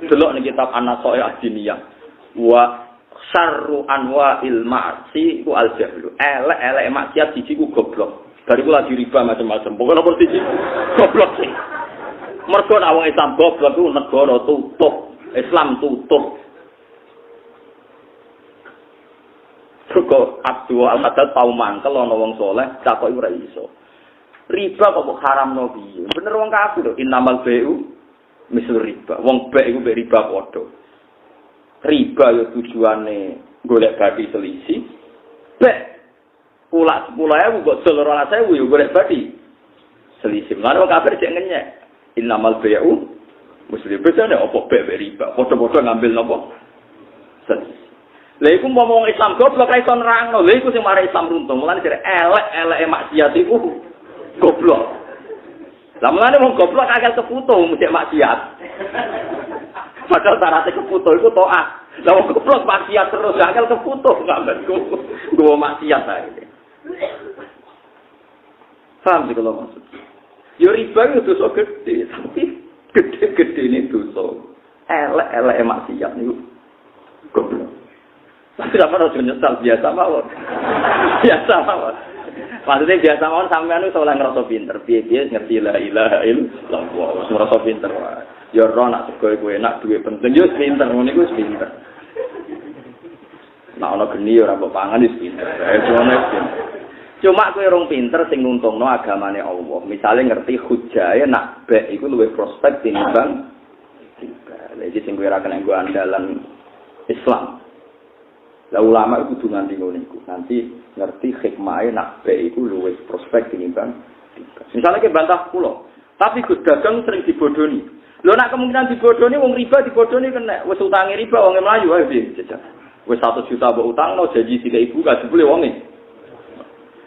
Delok nih kitab An-Nasa'i Ad-Diniyah. Wa syarru anwa'il ma'si ku al-jahlu. Elek maksiat siji ku goblok. Dari ku lagi riba macam-macam. Pokoknya nomor siji goblok sih. Mergo nek wong Islam goblok ku negara tutup. Islam tutup. Kok Abdul Al-Haddad tau mangkel ana wong saleh takoki ora iso. Riba kok haramno piye? Bener wong kafir lho, innamal bai'u mislu riba. Wong baik iku mbek riba padha. Riba yo tujuane golek badi selisih. Baik pula 10.000 kok 12.000 yo golek badi selisih. Lan wong kafir cek ngenyek. Innamal bai'u mislu riba nek opo baik riba. Padha-padha ngambil napa? Selisih. Lha iku ngomong Islam goblok ra iso nerangno. Lha iku sing mari Islam runtuh. Mulane jare elek-eleke maksiat iku goblok. Lah mulane wong goblok akal keputuh mesti maksiat. Padahal syaratnya keputuh iku taat. Lah wong goblok maksiat terus akal keputuh ngambil go maksiat ae. Paham sih kalau maksud. Yo riba itu dosa gede, tapi gede-gede ini dosa. Elek-eleke maksiat niku goblok. Tapi apa harus nyesal biasa mawon. Biasa mawon. Maksudnya biasa mawon sampean iso oleh ngrasa pinter. Piye-piye ngerti la ilaha illallah. Wis ngrasa pinter wae. Ya ora nak sego iku enak duwe penting yo pinter ngono iku wis pinter. Nah ana geni ora mbok pangan wis pinter. Cuma kowe rong pinter sing nguntungno agamane Allah. Misale ngerti hujae nak bek iku luwih prospek tinimbang tiba. Lha iki sing kowe ora kena nggo andalan Islam. Lah ulama itu kudu nganti ngono iku. Nanti ngerti hikmahe nak bek iku luwih prospek tinimbang tiba. Misale ke bantah kula, tapi Gus dagang sering dibodoni. Lho nak kemungkinan dibodoni wong riba dibodoni kena. Wis utange riba wong mlayu ae piye jajal. Wis 1 juta mbok utangno janji tidak ibu gak jebule wonge.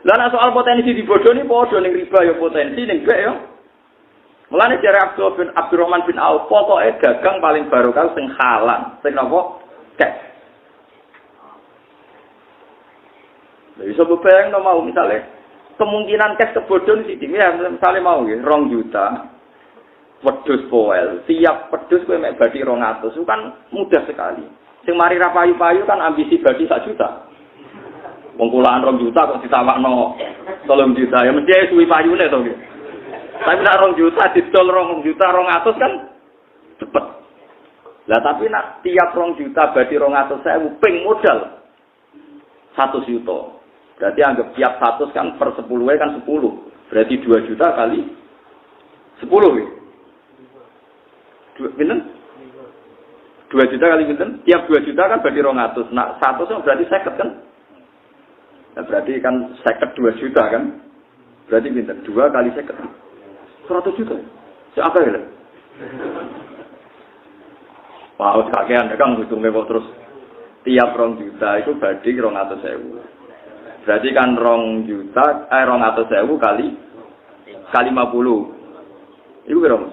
Lah nek soal potensi dibodoni padha ning riba ya potensi ning bek ya. Mulane jare Abdurrahman bin Auf pokoke dagang paling barokah sing halal, sing napa? Cash. Lha iso bayang no mau misale kemungkinan cash kebodhon sithik ya misale mau nggih 2 juta. Wedhus poel, tiap wedhus kowe mek badi 200 itu kan mudah sekali. Sing mari ra payu-payu kan ambisi badi 1 juta. Wong kulaan 2 juta kok ditawakno 3 juta ya mesti suwi payune to nggih. Tapi nek 2 juta didol 2 juta 200 kan cepet. Lah tapi nak tiap 2 juta badi 200.000 ping modal 1 juta. Berarti anggap tiap 100 kan per 10 kan 10. Berarti 2 juta kali 10 nggih. Pinten? 2 juta kali pinten? Tiap 2 juta kan berarti 200. Nah, 100 berarti 50 kan? Nah, berarti kan 52 juta kan? Berarti pinten? 2 kali 50. 100 juta. Siapa ya? Wah, kakean kan ngitungnya kok terus tiap 2 juta itu berarti 200.000. Berarti kan 2 juta 200.000 kali 50. Itu berapa?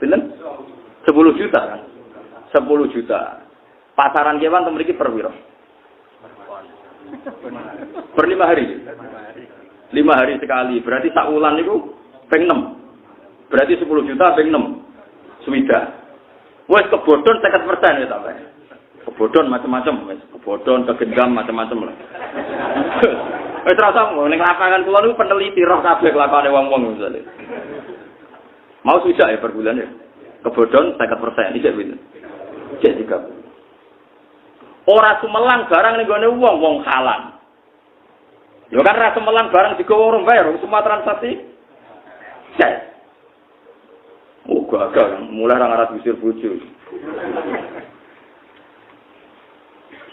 Pinten? 10 juta kan? 10 juta. Pasaran kewan to mriki per piro? Per 5 hari. 5 hari sekali. Berarti sak wulan niku ping 6. Berarti 10 juta ping 6. Suwida. Wes kebodhon 50% ya sampe. Kebodhon macam-macam, wes kebodhon, kegendam macam-macam lah. Wes rasa ning lapangan kula niku peneliti roh kabeh lakone wong-wong misale. Mau sudah ya per bulan ya. Kebodhon 50% iki pinten? Cek 30. Ora sumelang barang ning gone wong halal. Yo kan ra sumelang barang digowo wong bayar semua transaksi. Cek. Oh gagal, mulai ra ngarat usir bojo.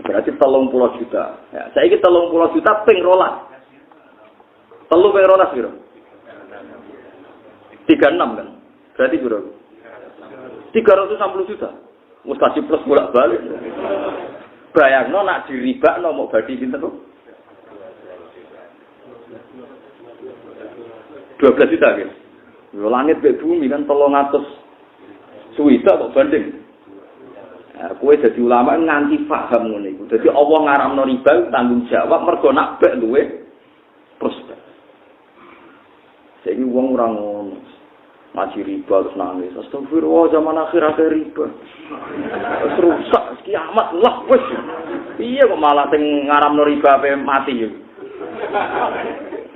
Berarti 30 juta. Ya, saiki 30 juta ping 12. 3 ping 12 piro? 36 kan. Berarti piro? 360 juta. Wis kasih plus bolak-balik. Bayangno nak diribakno mau badi pinten to? 12 juta kan. Yo langit mek bumi kan 300 suwita kok banding. Nah, kowe dadi ulama nganti paham ngono iku. Dadi Allah ngaramno riba tanggung jawab mergo nak bek luwe prospek. Saiki wong ora ngono. Ngaji riba terus nangis. Astagfirullah zaman akhir riba. Terus rusak kiamat lah wis. Piye kok malah sing ngaramno riba ape mati yo.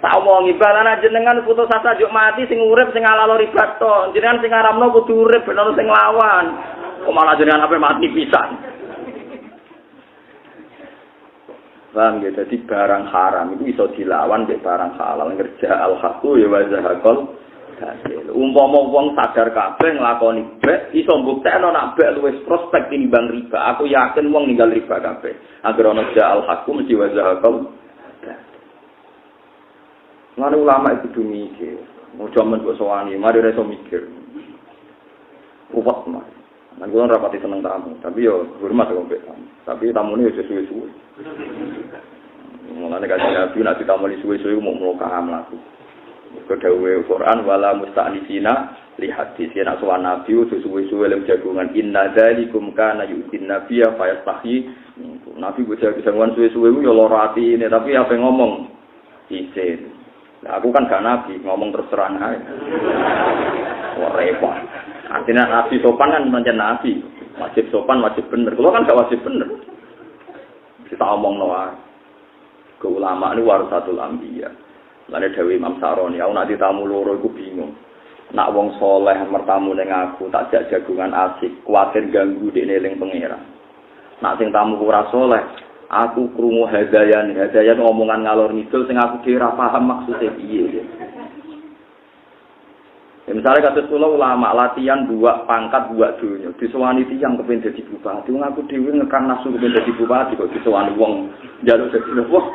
Tak omongi balana jenengan putus asa juk mati sing urip sing halal riba to. Jenengan sing ngaramno kudu urip ben ono sing lawan. Kok malah jenengan ape mati pisan. Paham ya, jadi barang haram itu bisa dilawan dengan barang halal. Ngerja al-haqqu ya wa zahaqal. Umpama wong sadar kabeh nglakoni bek iso mbuktekno nak bek luwes prospek tinimbang riba. Aku yakin wong ninggal riba kabeh. Agar ana ja'al haqqu mesti wa zahaqal. Mari ulama itu kudu mikir. Mau jaman kok sowani, mari reso mikir. Ruwet mah. Nang kula rapati seneng tamu, tapi yo hormat kok mbek tamu. Tapi tamune yo suwe-suwe. Mulane kanjeng Nabi nek ditamoni suwe-suwe mau mlokah mlaku. Kedawe Quran wala musta'nisina li hadis yen sowan nabi suwe-suwe lem jagungan inna dzalikum kana yu'tin nabiyya fayastahi nabi bocah jagungan suwe-suwe yo lara atine tapi apa ngomong isin. Nah, aku kan gak nabi ngomong terus terang ae. Wah repot. Artinya nabi sopan kan pancen nabi. Wajib sopan, wajib bener. Kalau kan gak wajib bener. Kita omongno wae. Ke ulama ini warasatul anbiya. Lane dawuh Imam Saroni, aku nak ditamu loro iku bingung. Nak wong soleh mertamu ning aku tak jak jagungan asik, kuwatir ganggu dekne eling pangeran. Nak sing tamu ora soleh, aku krungu hadayan omongan ngalor ngidul sing aku dhewe ora paham maksude piye. Ya, misalnya kados kula ulama latihan dua pangkat dua dunya, disowani tiyang kepen dadi bupati, wong aku dhewe ngekang nafsu kepen dadi bupati kok disowani wong njaluk dadi wong.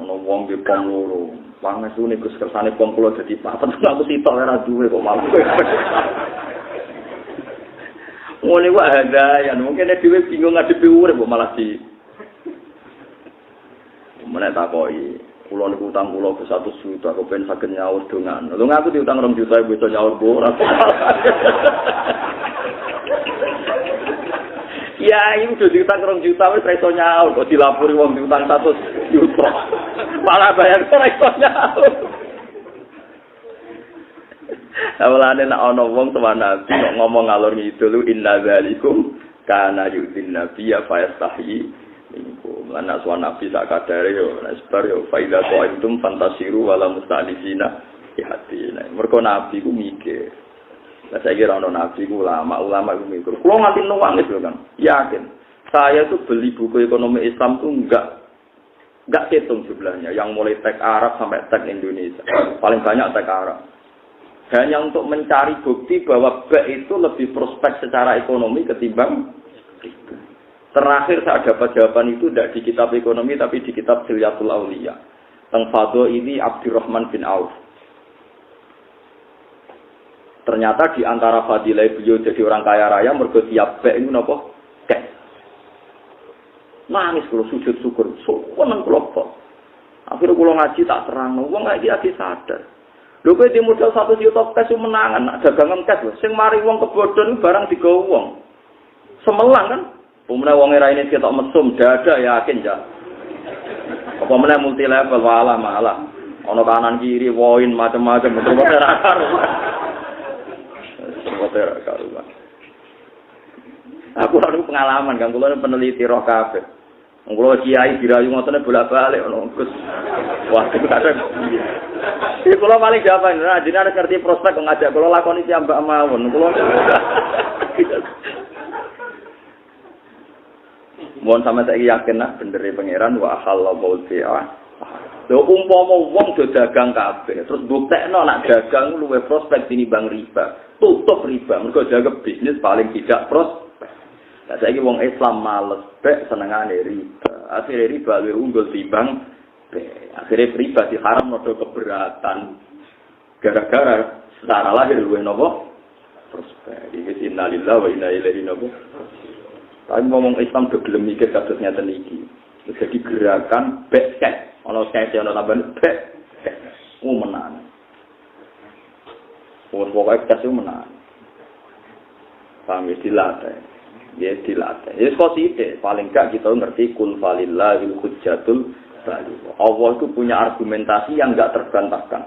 Ono wong di pom loro, pangesune Gus kersane pom kula dadi papat, aku sitok ora duwe kok malu. Ngene wae ada ya mungkin dhewe bingung ngadepi urip kok malah di menek takoki. Kulo niku utang kulo ke 1 juta, aku pengen saged nyaur dongan. Lha aku diutang 2 juta bisa nyaur ora. Ya, iki udah diutang 2 juta wis ra iso nyaur, kok dilapori wong diutang 100 juta. Malah bayar ora iso nyaur. Awalane nek ana wong teman Nabi ngomong ngalor ngidul inna zalikum kana yu'tin nabiyya fa yastahi. Lan aswan nabi sak kadare yo sebar yo faida qaimtum fantasiru wala musta'nisina ihadina. Mergo nabi ku mikir. Lah saiki ora ono nabi ku ulama ku mikir. Kulo nganti nangis lho kan. Yakin. Saya tuh beli buku ekonomi Islam tuh enggak hitung jumlahnya. Yang mulai teks Arab sampai teks Indonesia. Paling banyak teks Arab. Hanya untuk mencari bukti bahwa itu lebih prospek secara ekonomi ketimbang riba. Terakhir saya dapat jawaban itu tidak di kitab ekonomi tapi di kitab Hilyatul Auliya. Teng Fadho ini Abdurrahman bin Auf. Ternyata di antara fadilah beliau jadi orang kaya raya mergo tiap bek itu napa? Kek. Nangis kalau sujud syukur, seneng kula kok. Akhirnya kula ngaji tak terang, wong iki lagi sadar. Lho kowe di modal 1 juta cash menangan, nak dagangan cash lho. Sing mari wong kebodhon barang digawa wong. Semelang kan? Pemene wong era ini ketok mesum dada yakin ya. Apa meneh multi level malah. Ana kanan kiri woin macam-macam betul ora karuan. Ora karuan. Aku ada pengalaman kan kula peneliti roh kabeh. Kula kiai dirayu ngotone bolak-balik ono Gus. Wah, itu kadang. Iki kula paling jawaban, nah jenengan ngerti prospek ngajak kula lakoni piyambak mawon. Kula mohon sama saya yakin lah bendere pangeran wa halal bai'a. Lho umpama wong do dagang kabeh terus buktekno nak dagang luwih prospek tinimbang riba. Tutup riba mergo jaga bisnis paling tidak prospek. Lah saiki wong Islam males bek senengane riba. Akhire riba luwih unggul timbang bek. Akhire riba diharam nodo keberatan. Gara-gara secara lahir luwih napa? Prospek. Iki innalillahi wa inna ilaihi raji'un. Tapi ngomong Islam do gelem mikir kados ngeten iki. Jadi gerakan bek. Ana sese ana tambahan bek. Menan. Pokoke kasih menan. Paham dilatih. Ya dilatih. Ya kok sithik paling gak kita ngerti kul falillahil hujjatul baligh. Allah itu punya argumentasi yang enggak terbantahkan.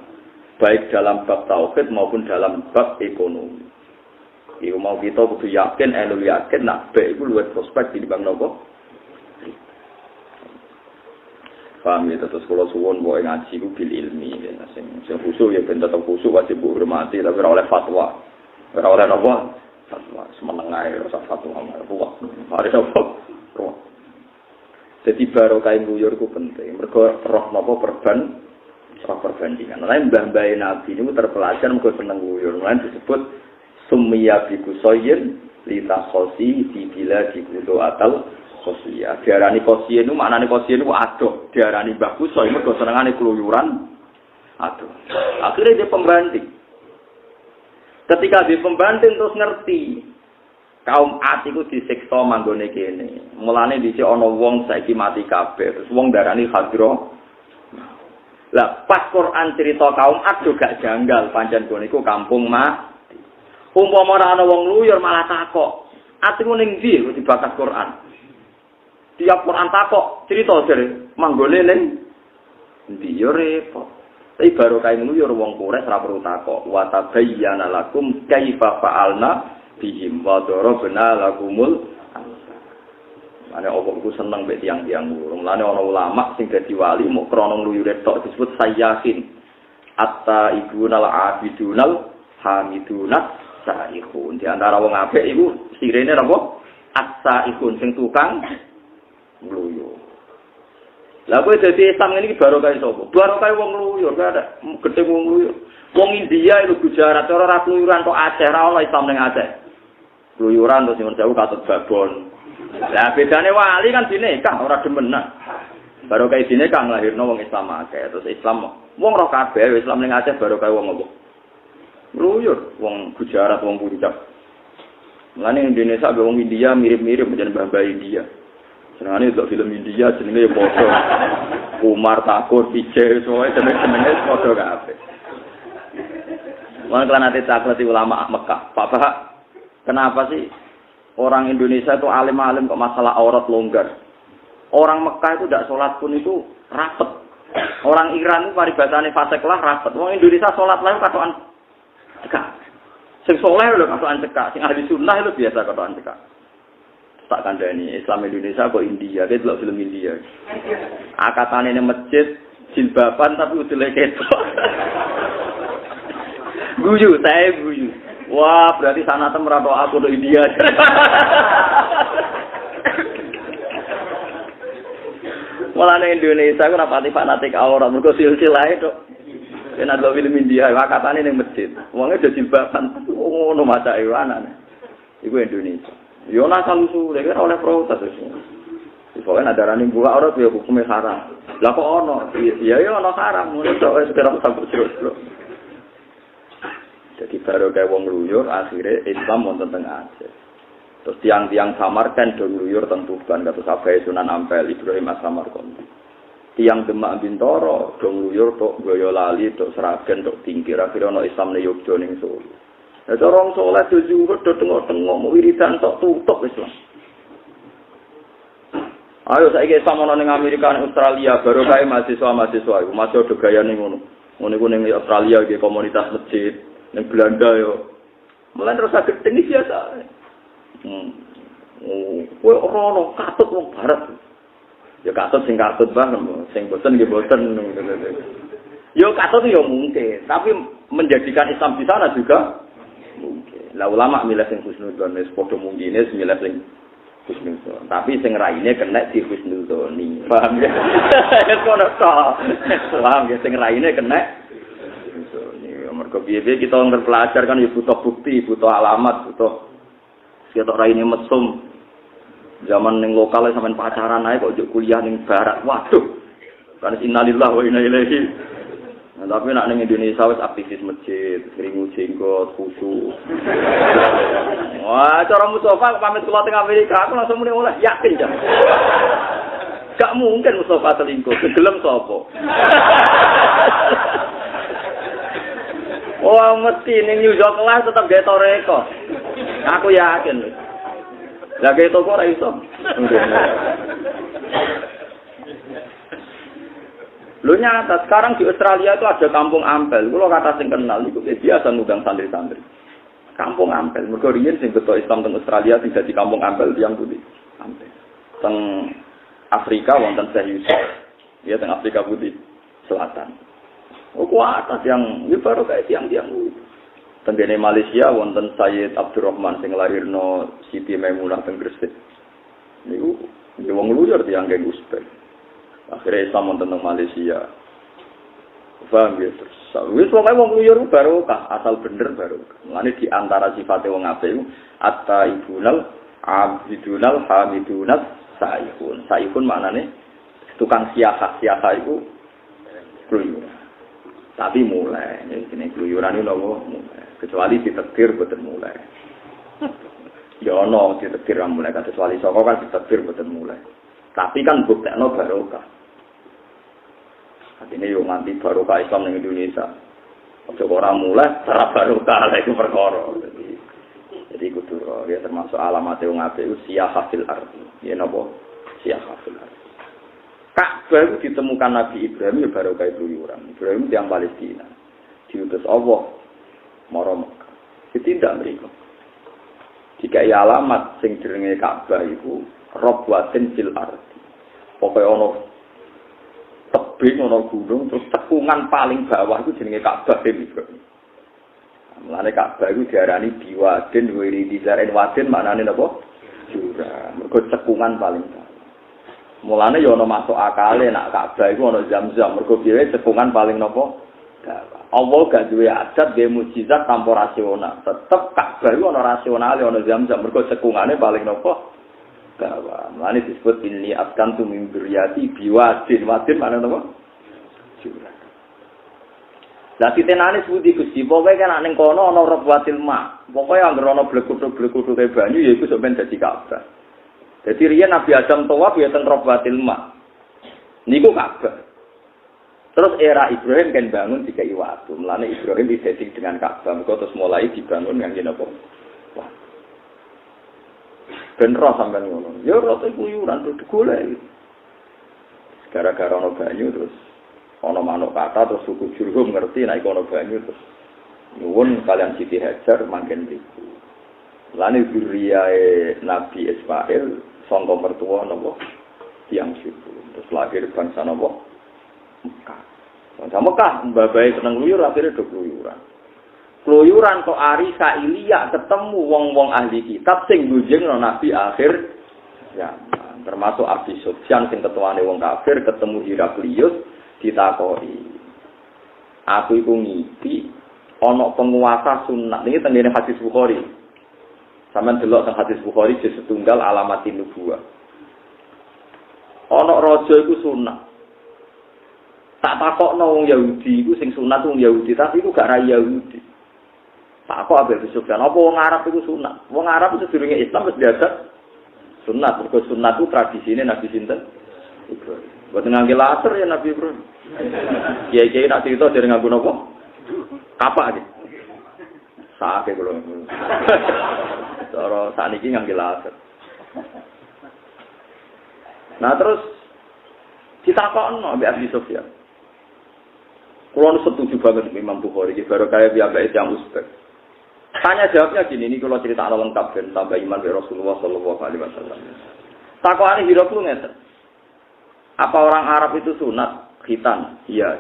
Baik dalam bab tauhid maupun dalam bab ekonomi. Iku mau kita kudu yakin, yakin nak baik iku luwih prospek dibanding nopo. Paham ya terus kula suwun wae ngaji ku bil ilmi ya sing khusyuk ya ben tetep khusyuk wajib hormati tapi ora oleh fatwa. Ora oleh nopo? Fatwa semeneng ae ora fatwa ora. Are nopo? Jadi barokah nguyur ku penting. Mergo roh napa perbandingan. Lain mbah-mbah Nabi niku terpelajar mergo seneng nguyur. Lan disebut Summiya biku soyen lita khosi dibila dikudo atal khosia. Diarani khosia itu maknanya khosia itu adoh. Diarani bagus soyen mergo senengane keluyuran adoh. Akhirnya dia pembanding. Ketika dia pembanding terus ngerti kaum Ad iku disiksa manggone kene. Mulane dhisik ana wong saiki mati kabeh. Terus wong darani hadro. Lah pas Quran cerita kaum Ad juga janggal pancen gone iku kampung umpama ora ana wong luyur malah takok. Atimu ning ndi kok dibakas Quran? Tiap Quran takok, cerita jare manggone ning ndi yo repot. Tapi baru kae luyur wong Quraisy ora perlu takok. Wa tabayyana lakum kaifa fa'alna bihim wa darabna lakumul. seneng mbek tiyang-tiyang wulung. Mulane ana ulama sing dadi wali mau krana ngluyure tok disebut sayyahin. Atta ibunal abidunal hamidunat saihun. Di antara wong apik iku sirene napa? As-saihun sing tukang ngluyur. Lah kowe dadi Islam ini barokah sapa? Barokah wong ngluyur, gak ada gedhe wong ngluyur. Wong India itu Gujarat ora ra kluyuran tok Aceh, ra ono Islam ning Aceh. Kluyuran terus sing jauh katut babon. Lah bedane wali kan dinekah ora demenan. Baru kaya dinekah nglahirno wong Islam akeh. Terus Islam wong roh kabeh Islam ning Aceh baru kaya wong apa? Kluyur, wong Gujarat, wong Puncak. Mulane Indonesia be wong India mirip-mirip jeneng mbah-mbah India. Senengane untuk film India jenenge ya padha. Umar Takur, Vijay, soe jenenge padha kabeh. Wong kan ate takleti ulama Mekah. Pak, kenapa sih orang Indonesia itu alim-alim kok masalah aurat longgar? Orang Mekah itu tidak sholat pun itu rapet. Orang Iran itu paribatane fasek lah rapet. Wong Indonesia sholat lah katokan cekak. Sing soleh lho katokan cekak. Sing ahli sunnah itu biasa katokan cekak. Tak kandhani Islam Indonesia kok India, kita delok film India. Akatane ning masjid jilbaban tapi udele ketok. Guyu, saya guyu. Wah, berarti sanate merato aku do India. Mulane Indonesia ku rapati fanatik aurat, mergo silsilahe tok. Yen ada film India, akatane ning masjid. Wonge do jilbaban, ngono macake anane. Iku Indonesia. Yo nakal usule kan oleh protes wis. Pokoke nadarane buka aurat ya hukume haram. Lah kok ono? Iya yo ono haram, ngono tok wis kira sabuk terus. Jadi baru kayak wong luyur, akhirnya Islam wonten teng Aceh. Terus tiang-tiang Samarkand dong luyur tentu kan kata Sabai Sunan Ampel Ibrahim As-Samarkand. Tiang Demak Bintoro dong luyur tok Boyolali tok Seragen tok Tingkir akhirnya ono Islam ning Yogyakarta ning Solo. Lah orang soleh do zuhud do tengok-tengok mau wiridan tok tutup Islam. Ayo saiki Islam ono ning Amerika ning Australia baru kae mahasiswa-mahasiswa iku masih do gayane ngono. Ngono iku ning Australia iki komunitas masjid. Yang Belanda yo, mulai terus agak tinggi biasa. Kue orang katut wong barat. Ya katut sing katut banget, sing boten nggih boten. Yo katut yo mungkin, tapi menjadikan Islam di sana juga mungkin. Lah ulama milih sing husnudzon wis padha mungkin milih sing husnudzon. Tapi sing raine kena di husnudzoni. Paham ya? Wis kono tok. Paham ya sing raine kena mergo piye-piye kita terpelajar kan ya butuh bukti, butuh alamat, butuh ketok raine mesum. Zaman ning lokal sampean pacaran ae kok njuk kuliah ning barat. Waduh. Kan innalillahi wa inna ilaihi. Nah, tapi nek ning Indonesia wis aktivis masjid, keringu jenggot, khusyuk. Wah, cara Mustafa pamit kula teng Amerika, aku langsung muni oleh yakin ya. Gak mungkin Mustafa selingkuh, gelem sapa? Oh, mesti ning New York kelas tetep gawe toreko. Aku yakin. Lah gawe toko ora iso. Lu nyata sekarang di Australia itu ada kampung Ampel. Kulo kata sing kenal iku biasa ngundang santri-santri. Kampung Ampel. Mergo riyen sing beto Islam teng Australia tidak di kampung Ampel tiyang putih. Ampel. Teng Afrika wonten Syekh Yusuf. Ya teng Afrika Putih Selatan. Oh kuatas yang ini baru kayak tiang-tiang tenggene Malaysia wonten Sayyid Abdurrahman sing lahirno Siti Maimunah teng Gresik. Niku wong luyur tiang geng Uzbek. Akhirnya Islam wonten teng Malaysia. Paham ya terus. Wis pokoke wong luyur barokah, asal bener barokah. Mulane di antara sifate wong apik iku at-taibunal abidunal hamidunat saihun. Saihun maknane tukang siasah iku luyur. Tapi mulai, ini keluyuran ini loh, kecuali ditektir betul mulai. Ya no, ditektir yang mulai, kecuali soko kan ditektir betul mulai. Tapi kan bukti no barokah. Artinya yo nganti barokah Islam di Indonesia. Ojo orang mulai, cara barokah lah itu perkara. Jadi kudu ya termasuk alamat yang ngabe itu siyahah fil ardi. Ya nopo siyahah fil ardi. Ka'bah itu ditemukan Nabi Ibrahim ya baru kayak keluyuran. Ibrahim yang Palestina. Diutus Allah mara Mekah. Ditindak mereka. Jika alamat sing jenenge Ka'bah itu rabwatin fil ardi. Pokoke ana tebing ana gunung terus cekungan paling bawah itu jenenge Ka'bah Ibrahim. Mulane Ka'bah iku diarani biwadin wiri dizarin wadin maknane napa? Jurang. Mergo cekungan paling bawah. Mulane ya ana masuk akale nek Ka'bah iku ana Zam-Zam. Mergo piye cekungan paling napa? Bawah. Allah gak duwe adat duwe mukjizat tanpa rasional. Tetep Ka'bah iku ana rasionale ana Zam-Zam. Mergo cekungane paling napa? Bawah. Mulane disebut inni askantu min dzurriyyati biwadin. Wadin maknane napa? Jurang. Lah titenane sepundi Gusti, pokoke kan ning kono ana rabwatil ma. Pokoke anggere ana blekuk-blekuke banyu ya iku sok ben dadi Ka'bah. Dadi riyen Nabi Adam tawaf ya ten rabwatil ma. Niku Ka'bah. Terus era Ibrahim kan bangun dikai watu. Mulane Ibrahim disetting dengan Ka'bah. Mergo terus mulai dibangun ngangge napa? Wah. Ben roh sampean ngono. Ya roh kuyuran terus digoleki. Gara-gara ana banyu terus ana manuk kata terus suku Jurhum ngerti nek ana banyu terus nyuwun kalian Siti Hajar mangken mriku. Lane zuriyae Nabi Ismail sangka mertua napa tiyang suku. Terus lahir bangsa napa Mekah. Bangsa Mekah mbabae seneng luyur akhire do kluyuran. Kluyuran kok ari Sailia ketemu wong-wong ahli kitab sing njunjung Nabi akhir ya termasuk Abi Sufyan sing ketuane wong kafir ketemu Heraklius ditakoki. Aku iku ngipi ana penguasa sunat. Niki tengene hadis Bukhari. Sampeyan delok teng hadis Bukhari juz setunggal alamatin nubuwah. Ana raja iku sunat. Tak takokno wong Yahudi iku sing sunat wong Yahudi, tapi iku gak ra Yahudi. Tak kok Abi Sufyan, apa wong Arab iku sunat? Wong Arab sedurunge Islam wis diadat sunat. Mergo sunat itu tradisine Nabi sinten? Ibrahim. Boten ngangge laser ya Nabi Ibrahim. Kiai-kiai nak cerita dari nganggo napa? Kapak iki. Sake kula. Cara sakniki ngangge laser. Nah terus ditakokno mbek Abi Sufyan. Kulo setuju banget Imam Bukhari iki baru kaya piyambake yang Uzbek. Tanya jawabnya gini, ini kalau cerita lengkap dan tambah iman dari Rasulullah Sallallahu Alaihi Wasallam. Takokane Heraklius ngeten. Apa orang Arab itu sunat khitan? Iya.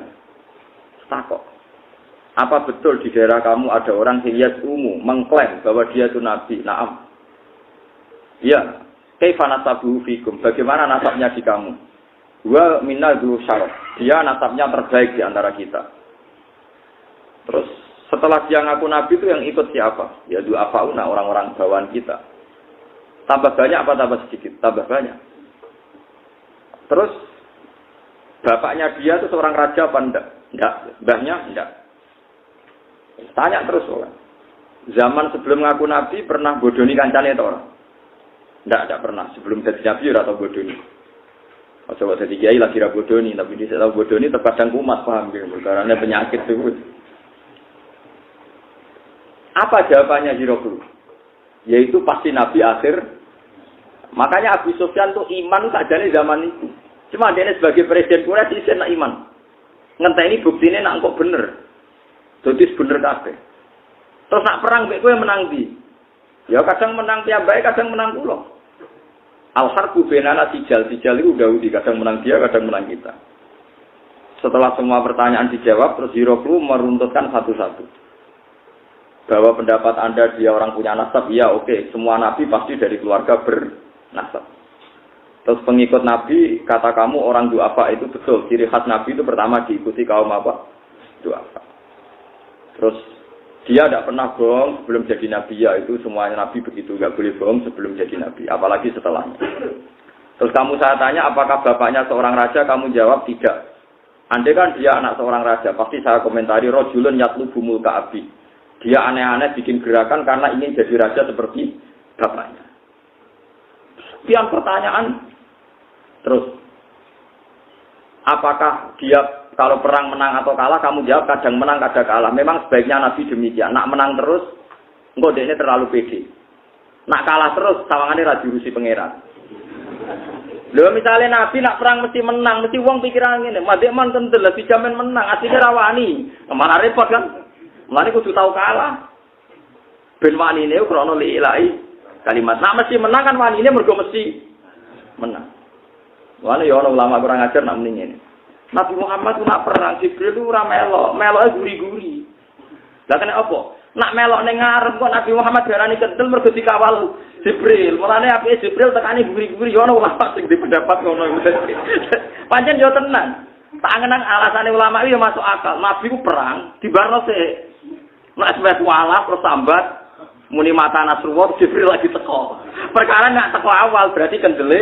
Takok. Apa betul di daerah kamu ada orang yang mengklaim bahwa dia itu nabi? Naam. Iya. Kaifa nasabuhu fikum? Bagaimana nasabnya di kamu? Wa minna dzu syaraf. Dia nasabnya terbaik di antara kita. Terus setelah dia ngaku nabi itu yang ikut siapa? Ya du'afauna, orang-orang bawaan kita. Tambah banyak apa tambah sedikit? Tambah banyak. Terus bapaknya dia itu seorang raja apa enggak? Enggak. Mbahnya enggak. Tanya terus orang. Zaman sebelum ngaku nabi pernah bodoni kancane atau orang? Enggak pernah. Sebelum jadi nabi ora tau bodoni. Coba jadi kiai lagi ra bodoni, tapi dia tahu bodoni terkadang kumat, paham nggih? Karena penyakit itu. Apa jawabannya Heraklius? Yaitu pasti nabi akhir. Makanya Abu Sufyan tuh iman sajane zaman itu. Cuma dia sebagai presiden Quraisy isih nak iman. Ngenteni buktine nak kok bener. Dadi bener kabeh. Terus nak perang mek kowe menang ndi? Ya kadang menang piyambake, kadang menang kula. Al-harbu bainana tijal itu Daudi, kadang menang dia, kadang menang kita. Setelah semua pertanyaan dijawab, terus Heraklius meruntutkan satu-satu. Bahwa pendapat Anda dia orang punya nasab, ya oke, semua nabi pasti dari keluarga bernasab. Terus pengikut nabi, kata kamu orang du'afa itu betul. Ciri khas nabi itu pertama diikuti kaum apa? Du'afa. Terus dia tidak pernah bohong sebelum jadi nabi, ya itu semuanya nabi begitu, nggak boleh bohong sebelum jadi nabi, apalagi setelahnya. Terus saya tanya apakah bapaknya seorang raja, kamu jawab tidak. Andai kan dia anak seorang raja, pasti saya komentari rojulun yatlubu mulka abi. Dia aneh-aneh bikin gerakan karena ingin jadi raja seperti bapaknya. Sekian pertanyaan. Terus, apakah dia kalau perang menang atau kalah, kamu jawab kadang menang, kadang kalah. Memang sebaiknya Nabi demikian. Nak menang terus, engkau dia ini terlalu pede. Nak kalah terus, sawangannya raju rusi pangeran. Loh misalnya Nabi nak perang mesti menang, mesti uang pikiran ini. Madek mantan telah dijamin menang, aslinya rawani. Mana repot kan? Mulane kudu tau kalah. Ben wanine krono lilahi kalimat. Nak mesti menang kan wanine mergo mesti menang. Wala ya ana ulama kurang ajar nak muni ngene. Nabi Muhammad ku nak perang Jibril ku ora meloke guri-guri. Lah kene apa? Nak melok ning ngarep kok Nabi Muhammad darani kentel mergo dikawal Jibril. Mulane apike Jibril tekani guri-guri ya ana ulama sing dipendapat ngono. Pancen yo tenang. Tak ngenang alasane ulama iki ya masuk akal. Nabi ku perang dibarno sik. Nek wis walah terus sambat muni mata Nasrullah Jibril lagi teko. Perkara nek teko awal berarti kendele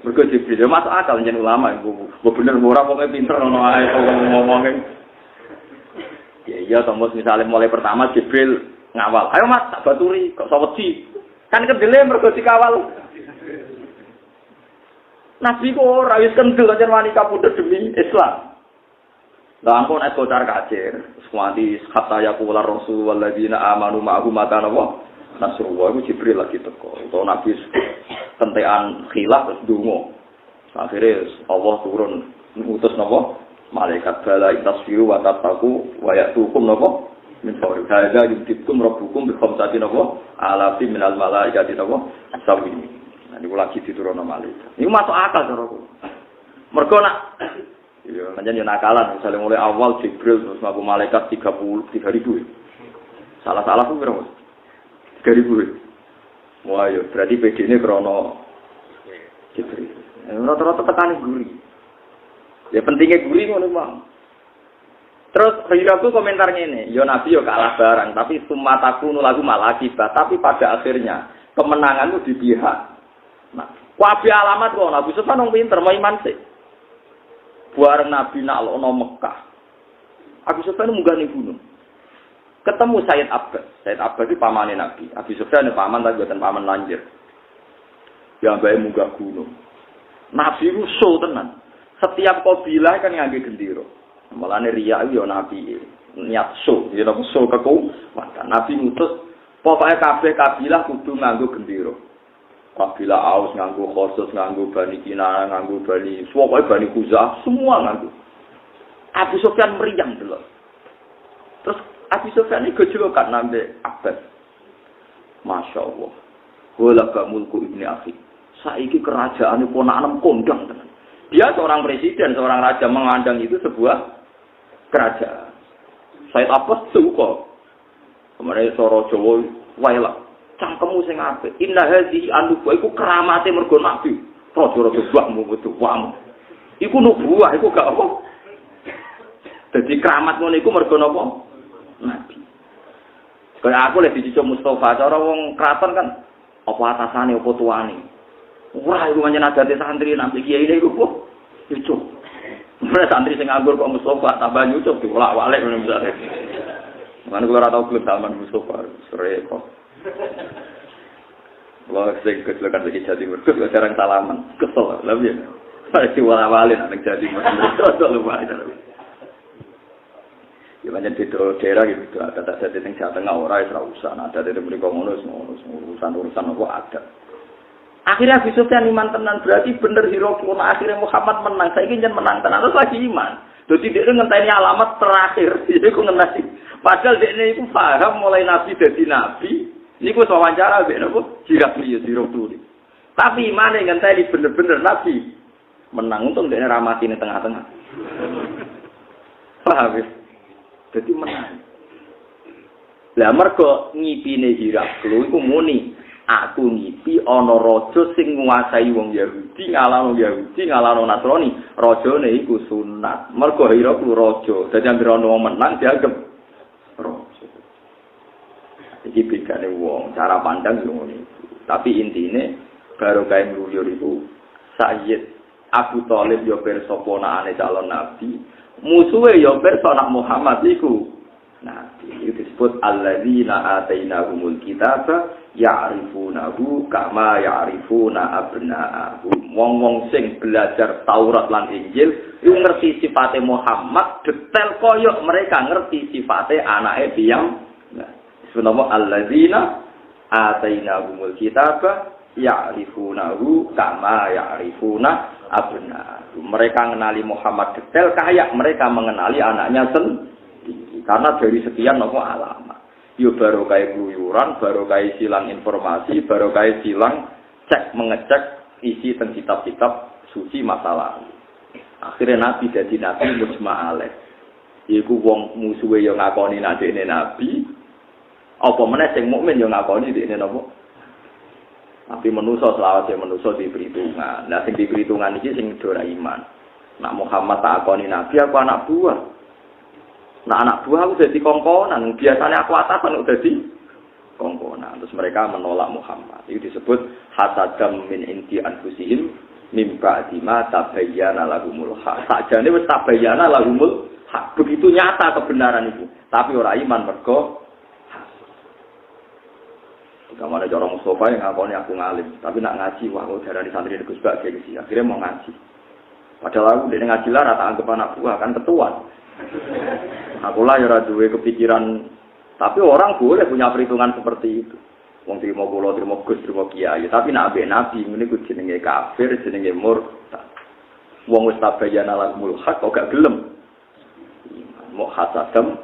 mergo Jibril yo masuk akal nyen ulama iku. Bener ora pokoke pinter ngono ae ngomongke. Ya iya tombos misalnya mulai pertama Jibril ngawal. Ayo Mas, tak baturi kok sawedi. Kan kendele mergo dikawal. Nabi kok ora wis kendel aja wani kapundhut demi Islam. Lah ampun es kocar kacir. Suwati kata yaqula rasul walladzina amanu ma'ahu mata napa? Nasrullah iku Jibril lagi teko. Utawa Nabi kentekan khilaf terus ndonga. Akhire Allah turun ngutus napa? Malaikat bala itasfiru wa tattaqu wa ya'tukum napa min fawri hadza yumtikum rabbukum bi khamsati napa alafi minal malaikati napa sawi. Nah niku lagi diturunno malaikat. Niku masuk akal cara kula. Mergo nak ya pancen yo nakalan misale mulai awal Jibril terus ngaku malaikat 33.000. Salah-salah ku piro? 3.000. Wah yo berarti PD-ne krana Jibril. Rata-rata tekani guri. Ya pentingnya guri ngono Bang. Terus Hiraku komentar ngene, ya Nabi yo kalah barang, tapi sumataku nulagu malakibat, tapi pada akhirnya kemenangan itu di pihak. Nah, wabi alamat kok Nabi Sufyan wong pinter mau iman sih. Bareng Nabi nak lono Mekah. Abu Sufyan munggah ning gunung. Ketemu Sayyid Abbas. Sayyid Abbas itu pamane Nabi. Abu Sufyan paman tapi bukan paman lanjir. Ya bae munggah gunung. Nabi rusuh tenan. Setiap kabilah kan ngangge gendera. Mulane riya yo nabi niat so, ya napa so kekuatan. Nabi ngutus pokoke kabeh kabilah kudu nganggo gendera. Kabilah Aus nganggo khusus, nganggo Bani Kinanah, nganggo Bani pokoke Bani Khuzah, semua nganggo. Abu Sufyan meriang delok. Terus Abu Sufyan iki gejolokan nambe Abbas. Masyaallah. Wala ka mulku ibni akhi. Saiki kerajaan ponakan kondang tenan. Dia seorang presiden, seorang raja mengandang itu sebuah kerajaan. Sayyid Abbas suka. Kemarin soro Jawa wae cangkemmu sing apik. Inna hadhihi an-nubuwah iku keramate mergo nabi. Raja-raja buakmu metu wamu. Iku nubuwah iku gak apa. Dadi keramat ngono iku mergo napa? Nabi. Kaya aku lek dicucuk Mustafa cara wong kraton kan apa atasane apa tuane. Ora iku pancen adate santri nang kiai iku kok nyucuk. Mereka santri sing nganggur kok Mustafa tambah nyucuk diwolak-walik ngono misale. Mane kula ora tau gelem taman Mustafa sore kok. Wah sing kecelakaan lagi jadi merkus jarang salaman. Kesel lha piye. Ora diwolak-walik nang jadi merkus lumayan. Ya pancen beda daerah gitu ada dadi sing Jawa Tengah ora usah ada dadi mriko ngono urusan apa ada. Akhirnya Abu Sufyan iman tenan berarti bener Hiraqul akhirnya Muhammad menang. Saiki njen menang tenan terus lagi iman. Dadi dhek ngenteni alamat terakhir iku ngenteni. Padahal dhekne iku paham mulai nabi dadi nabi. Niku wawancara mbek napa? Hiraqul. Tapi imane ngenteni bener-bener nabi. Menang untung dhekne ra mati ning tengah-tengah. Paham wis. Dadi menang. Lah mergo ngipine Hiraqul iku muni aku ngipi ana raja sing nguasai wong Yahudi ngalahno Nasrani rajane iku sunat mergo Hiraqul raja dadi anggere ana wong menang dianggep raja iki bedane wong cara pandang yo ngono tapi intine karo kae ngluyur iku Sayyid Abu Thalib yo pirsa ponakane calon nabi musuhe yo pirsa nak Muhammad iku nabi itu disebut alladzina atainahumul kitaba ya'rifunahu kama ya'rifuna abna'ahum. Wong-wong sing belajar Taurat lan Injil iku ngerti sifate Muhammad detail koyo mereka ngerti sifate anake tiyang. Nah, disebut alladzina atainahumul kitaba ya'rifunahu kama ya'rifuna abna'ahum. Mereka mengenali Muhammad detail kayak mereka mengenali anaknya sendiri. Karena dari sekian nopo alamat. Yo baru kayak keluyuran, baru kayak silang informasi, baru kayak silang cek mengecek isi teng kitab-kitab suci masa lalu. Akhirnya Nabi dadi nabi mujma' alaih. Iku wong musuhe yo ngakoni nadekne nabi. Apa meneh sing mukmin yo ngakoni dekne napa? Tapi manusa selawase manusa di perhitungan. Nah sing di perhitungan iki sing ora iman. Nak Muhammad tak akoni nabi aku anak buah. Nah anak buah aku dadi kongkonan. Biasanya aku atasan udah dadi kongkonan. Terus mereka menolak Muhammad. Itu disebut hasadam min inti anfusihim mim ba'di ma tabayyana lahumul haq. Sakjane wis tabayyana lahumul haq. Begitu nyata kebenaran itu. Tapi ora iman mergo kamane cara Mustafa yang ngakoni aku ngalim, tapi nak ngaji wah kok darani santri Gus Bak gengsi. Akhirnya mau ngaji. Padahal aku dene ngaji lah rata anggap anak buah kan ketuan. Aku lah ya ora duwe kepikiran, tapi orang boleh punya perhitungan seperti itu. Wong trimo kula, trimo Gus, trimo kiai, tapi nak ambek nabi ngene ku jenenge kafir, jenenge murtad. Wong wis tabayana lahumul haq kok gak gelem. Mau hasadam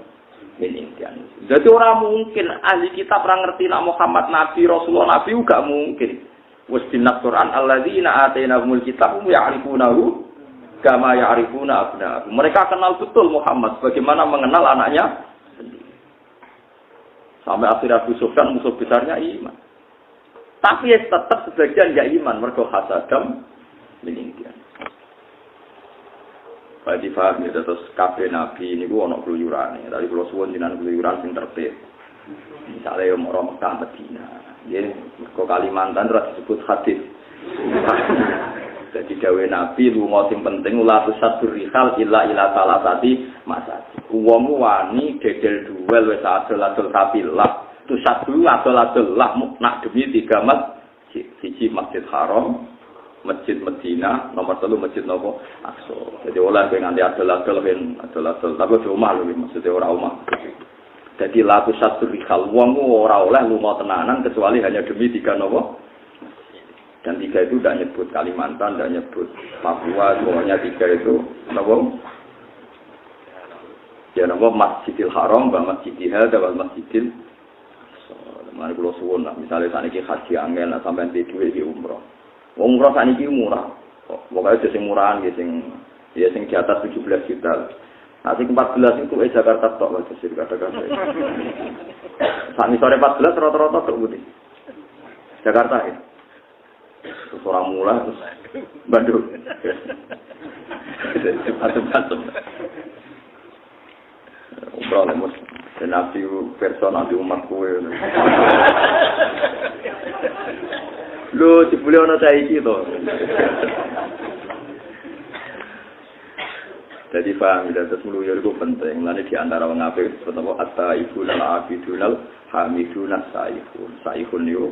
min intian. Jadi orang mungkin ahli kitab orang ngerti nak Muhammad Nabi, Rasulullah Nabi juga mungkin. Wis dinas Quran alladzina atainahumul kitab ya'rifunahu kama ya'rifuna abna'ahum. Mereka kenal betul Muhammad bagaimana mengenal anaknya sendiri. Sampai akhir Abu Sufyan musuh besarnya iman. Tapi tetap sebagian enggak iman mergo hasadam min intian. Bagi paham ya, terus kabeh nabi ini gua ono keluyuran. Tadi kalau suwon jinan keluyuran sing tertib. Misalnya yang orang Mekah Medina, ya, ke Kalimantan terus disebut hadis. Jadi dawe nabi lunga sing penting ulah tusadur rihal ila salatati masjid. Wong wani dedel duel wis adol-adol tapilah. Tusadu adol-adol lah nak demi 3 masjid. Siji Masjid Haram, Masjid Medina, nomor 3 Masjid Nopo Aqsa. Jadi oleh nganti adol-adol tapi omah lho maksudnya ora omah. Jadi la tusadur rihal wong ora oleh lunga tenanan kecuali hanya demi 3 nopo. Dan 3 itu tidak nyebut Kalimantan, tidak nyebut Papua, pokoknya 3 itu nopo. Ya nopo Masjidil Haram, Masjidil Hadza, Masjidil Aqsa. Mari kula suwun misalnya saniki haji angel sampean di dhuwit iki umroh. Umroh saniki murah. Pokoke sing murahan nggih sing di atas 17 juta. Nah, sing 14 itu Jakarta tok wae sing kata-kata. Sak sore 14 rata-rata tok putih. Jakarta ya. Terus orang mula terus Bandung. Macam-macam. Umroh lemos nabi personal di umat kowe. Lho, dibule ana saiki to. Jadi paham dan terus meluyur itu penting. Lalu di antara wong apik disebut at-taibun al-abidun al-hamidun as-saihun. Saihun yo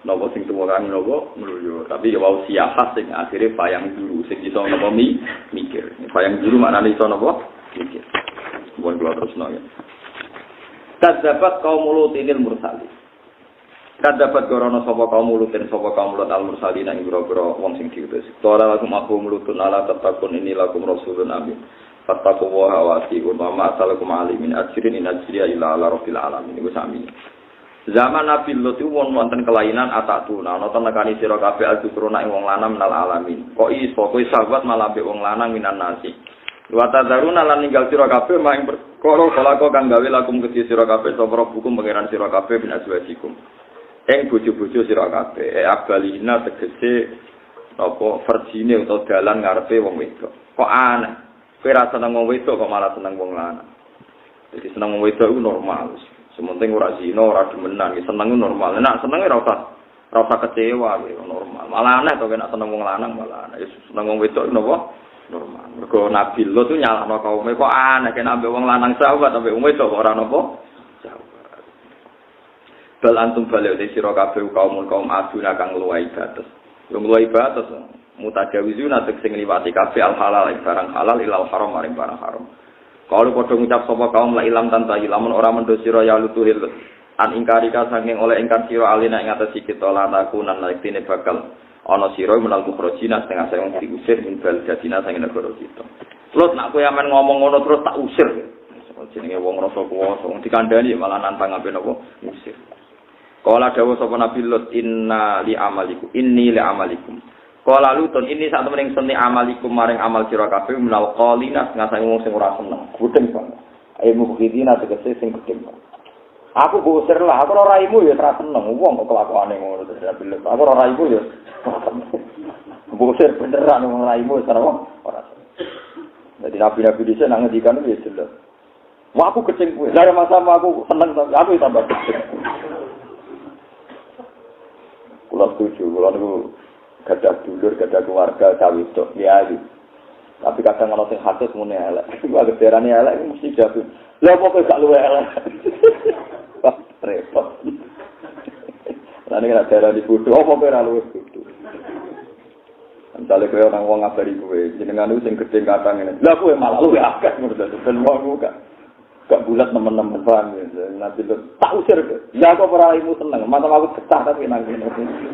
nopo sing tuwa kan nopo meluyur. Tapi ya wau siahah sing akhire bayang dulu sing iso nopo mikir. Bayang dulu maknane iso nopo mikir. Bukan kula terusno ya. Kadzabat kaum Lutinil mursalin. Kadzabat gorono sapa kaum Lutin sapa kaum Lut al-mursalin ing grogro wong sing diutus. Tora lakum aku mulutun ala tatakun ini lakum rasulun amin. Fattaqu wa wasi'un wa ma salakum alimin ajrin in ajriya illa ala rabbil alamin. Iku sami. Zaman Nabi Lut itu wonten kelainan atatuna ana tenekani sira kabeh al-zukruna ing wong lanang minal alamin. Kok iso kowe sahabat malah mbek wong lanang minan nasi. Wa tadaruna lan ninggal sira kabeh maing perkara kalako kang gawe lakum kedhi sira kabeh sapa hukum pangeran sira kabeh bin azwajikum. Ing bojo-bojo sira kabeh abalina tegese apa verjine utawa dalan ngarepe wong wedok. Kok aneh. Kowe ra seneng wong wedok kok malah seneng wong lanang. Jadi seneng wong wedok iku normal. Sementing ora zina, ora demenan, seneng normal. Nek senenge ora usah kecewa kuwi normal. Malah aneh to nek seneng wong lanang malah aneh. Seneng wong wedok napa? Normal. Mergo Nabi Lut itu nyalahno kaume kok aneh nek ambek wong lanang sahabat ambek wong wedok kok ora napa? Bal antum balik de sira kabeh kaum aduna kang luwih batas. Wong luwih batas mutajawizuna sing liwati kabeh al halal barang halal ilal haram maring barang haram. Kalau padha ngucap sapa kaum la ilam tanpa ilamun ora mendo sira ya lutuhil an ingkari ka saking oleh ingkar sira alina ing atas kita lan takunan laktine bakal ana sira menal mukhrajina setengah saya wong diusir min bal jadina saking negara kita. Lut nak kowe amen ngomong ngono terus tak usir. Jenenge wong rasa kuwasa wong dikandani malah nantang ape napa usir. Kala dawuh sapa Nabi Lut inni li amalikum Qala Lutun ini sak temen seni amalikum maring amal sira kabeh menal qalina ngasane wong sing ora seneng. Gedeng banget. Ayo mukidina tegese sing gedeng. Aku ngusir lah, aku ora raimu ya ora seneng. Wong kok kelakuane ngono terus bilang. Aku ora raimu ya. Ngusir beneran wong raimu ora seneng. Jadi nabi-nabi dhisik nang ngendikan ya jelas. Wah aku gedeng kuwi. Lah masa aku seneng aku tambah gedeng. Kula setuju, kula niku gadah dulur, gadah keluarga cawe tok kiai. Tapi kadang ana sing hadis mune elek. Iku agerane elek mesti jatuh. Lah kok gak luwe elek. Repot. Lah nek ada di foto apa ora luwe foto. Antale kowe orang wong ngabari kowe, jenengan sing gedhe kadang ngene. Lah kowe malah luwe akeh ngono ben wong gak bulat teman-teman paham ya. Nanti tak usir. Ya kok ora imu seneng, mantap aku betah tapi nang kene.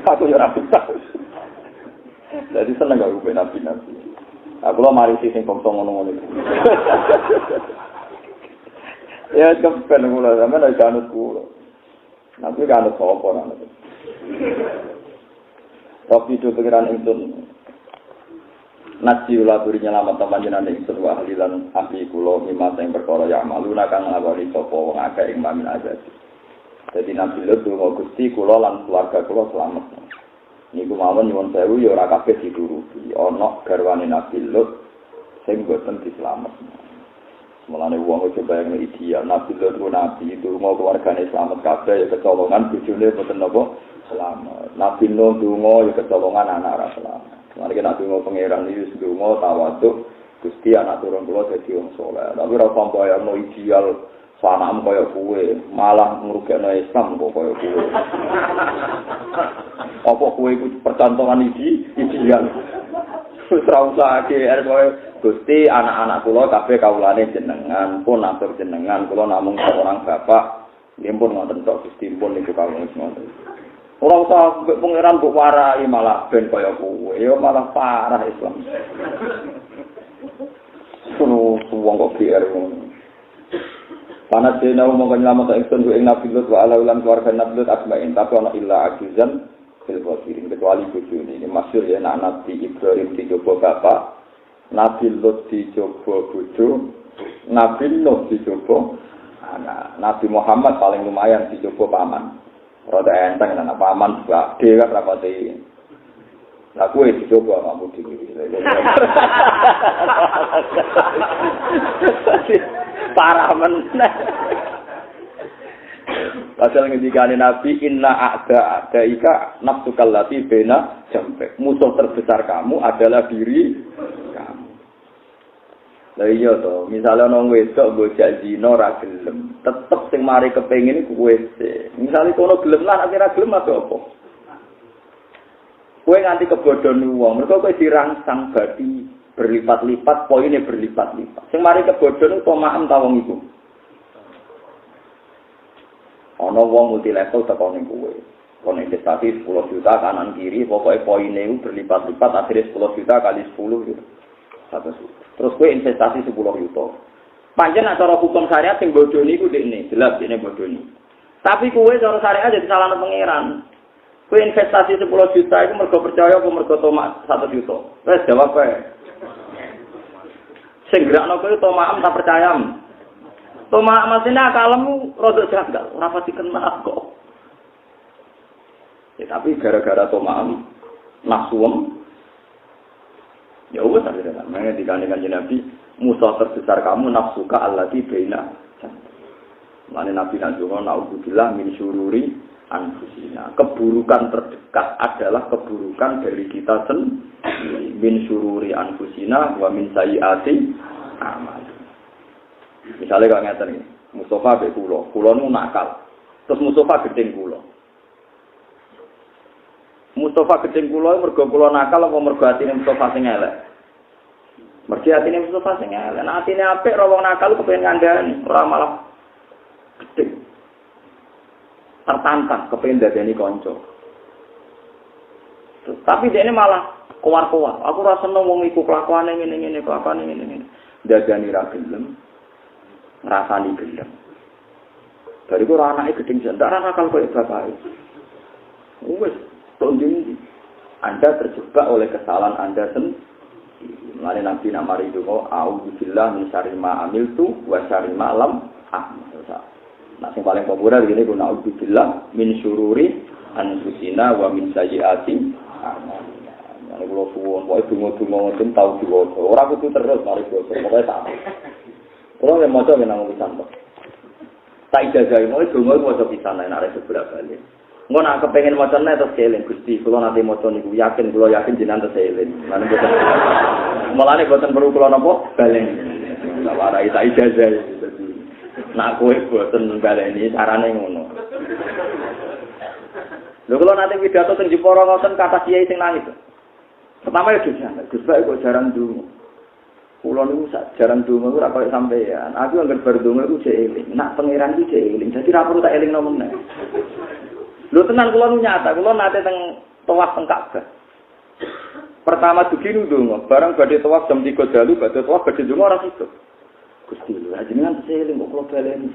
Aku ya ora betah. Jadi seneng gak gue nabi-nabi. Aku lo mari sih sing kongkong ngono-ngono. Ya kepen kula sampeyan nek anut kula. Nabi kan anut sapa nang. Tapi itu pikiran ingsun. Nasi ulah buri nyelamat panjenengan ingsun wa ahlilan ahli kula mimasa ing perkara ya maluna kang nglakoni sapa wong akeh ing mamin ajati. Dadi nabi lho Gusti kula lan keluarga kula selamat. Niku mawon nyuwun sewu ya ora kabeh dituruti. Ana garwane Nabi Lut sing boten dislametno. Mulane wong kok bayang ideal Nabi Lut ku nabi itu mau keluargane selamat kabeh ya kecolongan bojone boten napa selamat. Nabi Nuh donga ya kecolongan anak ora selamat. Mari kita donga pangeran iki donga tawaduk Gusti anak turun kula dadi wong saleh. Tapi ora pambayarno ideal sanam kaya kowe, malah ngrugekno Islam kok kaya kowe. Apa kowe iku percontohan ideal. Ora usah ake kowe Gusti anak-anak kula kabeh kawulane jenengan, pun atur jenengan, kula namung seorang bapak, nggih pun ngoten tok Gusti pun niku kawula ngoten. Ora usah pangeran kok warai malah ben kaya kowe, ya malah parah Islam. Wong kok biar ngono. Panas dene omong nyelamet ingsun ing Nabi Lut wa ala ulan keluarga Nabi Lut asma'in tapi ana illa ajuzan fil wasirin kecuali bojone ini masyhur ya Nabi Ibrahim dicoba bapak Nabi Lut dicoba bojo Nabi Nuh dicoba anak Nabi Muhammad paling lumayan dicoba paman rada enteng anak paman gede kan rapate lah kowe dicoba kamu dhewe parah meneh. Pasal ngendikane Nabi inna a'daika nafsukal lati bena jambe. Musuh terbesar kamu adalah diri kamu. Lah iya to, misale ana wedok bojak zina ora gelem, tetep sing mari kepengin kowe sih. Misale kono gelem lah nek ora gelem apa? Kowe nganti kebodhon wong, mergo kowe dirangsang bathi berlipat-lipat, poinnya berlipat-lipat. Sing mari kebodhon kok maem ta wong iku. Ana wong multi level teko ning kowe. Kon investasi 10 juta kanan kiri, pokoke poinnya iku berlipat-lipat, akhirnya 10 juta kali 10 gitu. Terus kowe investasi 10 juta. Pancen cara hukum syariat sing bodoni iku dekne, jelas dekne bodoni. Tapi kowe cara syariat jadi salahne pangeran. Kowe investasi 10 juta iku mergo percaya apa mergo tomak 1 juta. Wes jawab ae. Sing gerakno kowe to maem tak percaya. To maem masine akalmu rada janggal, ora pati kenal kok. Ya tapi gara-gara to maem nafsuem ya wis akhirnya nang dikandhani Nabi musuh terbesar kamu nafsuka allati baina. Mane Nabi nanjungo naudzubillah min syururi anfusina. Keburukan terdekat adalah keburukan dari kita sendiri. Min syururi anfusina wa min sayyiati amal. Misalnya kalau ngeten iki, Mustafa be kula nu nakal. Terus Mustafa gedeng kula. Mustafa gedeng kula mergo kula nakal apa mergo atine Mustafa sing elek? Mergo atine Mustafa sing elek. Nek atine apik ora wong nakal kepengin ngandani, ora malah gedeng. Tertantang kepengin dadani kanca. Tapi dia ini malah kuar-kuar. Aku ora seneng wong iku kelakuane ngene-ngene, kelakuane ngene-ngene. Dadani ra gelem. Ngrasani gelem. Dari ora anake gedeng jendak ra nakal koyo bapake. Wes tonjong iki. Anda terjebak oleh kesalahan Anda sendiri. Mulane Nabi nak mari donga a'udzubillah min syarri ma amiltu wa syarri ma lam a'mal. Nah sing paling populer ngene ku a'udzubillah min syururi anfusina wa min sayyiati a'malina. Nek kula suwun pokoke donga-donga ngoten tau diwaca. Ora kudu terus mari diwaca, pokoke tak. Kula nek maca nang pisan kok. Tak ijazah mau donga maca pisan nek arep sebelah balik. Engko nek kepengin macane terus eling Gusti, kula nate maca niku kula yakin jenengan terus eling. Mulane boten perlu kula napa baleni. Lah warai tak ijazah. Nak kowe boten baleni carane ngono. Lho kula nate pidato teng Jepara ngoten kata kiai sing nangis. Pertama ya Gus Bae kok jarang ndonga. Kula niku jarang ndonga ora kaya sampean. Aku anggere bar ndonga iku jek eling. Nak pangeran iki jek eling. Dadi ra perlu tak elingno meneh. Lho tenan kula nu nyata, kula nate teng tawaf teng Ka'bah. Pertama dugi ndonga, bareng badhe tawaf jam 3 dalu, badhe tawaf badhe ndonga ora sido. Gusti lho, jenengan seling kok kula baleni.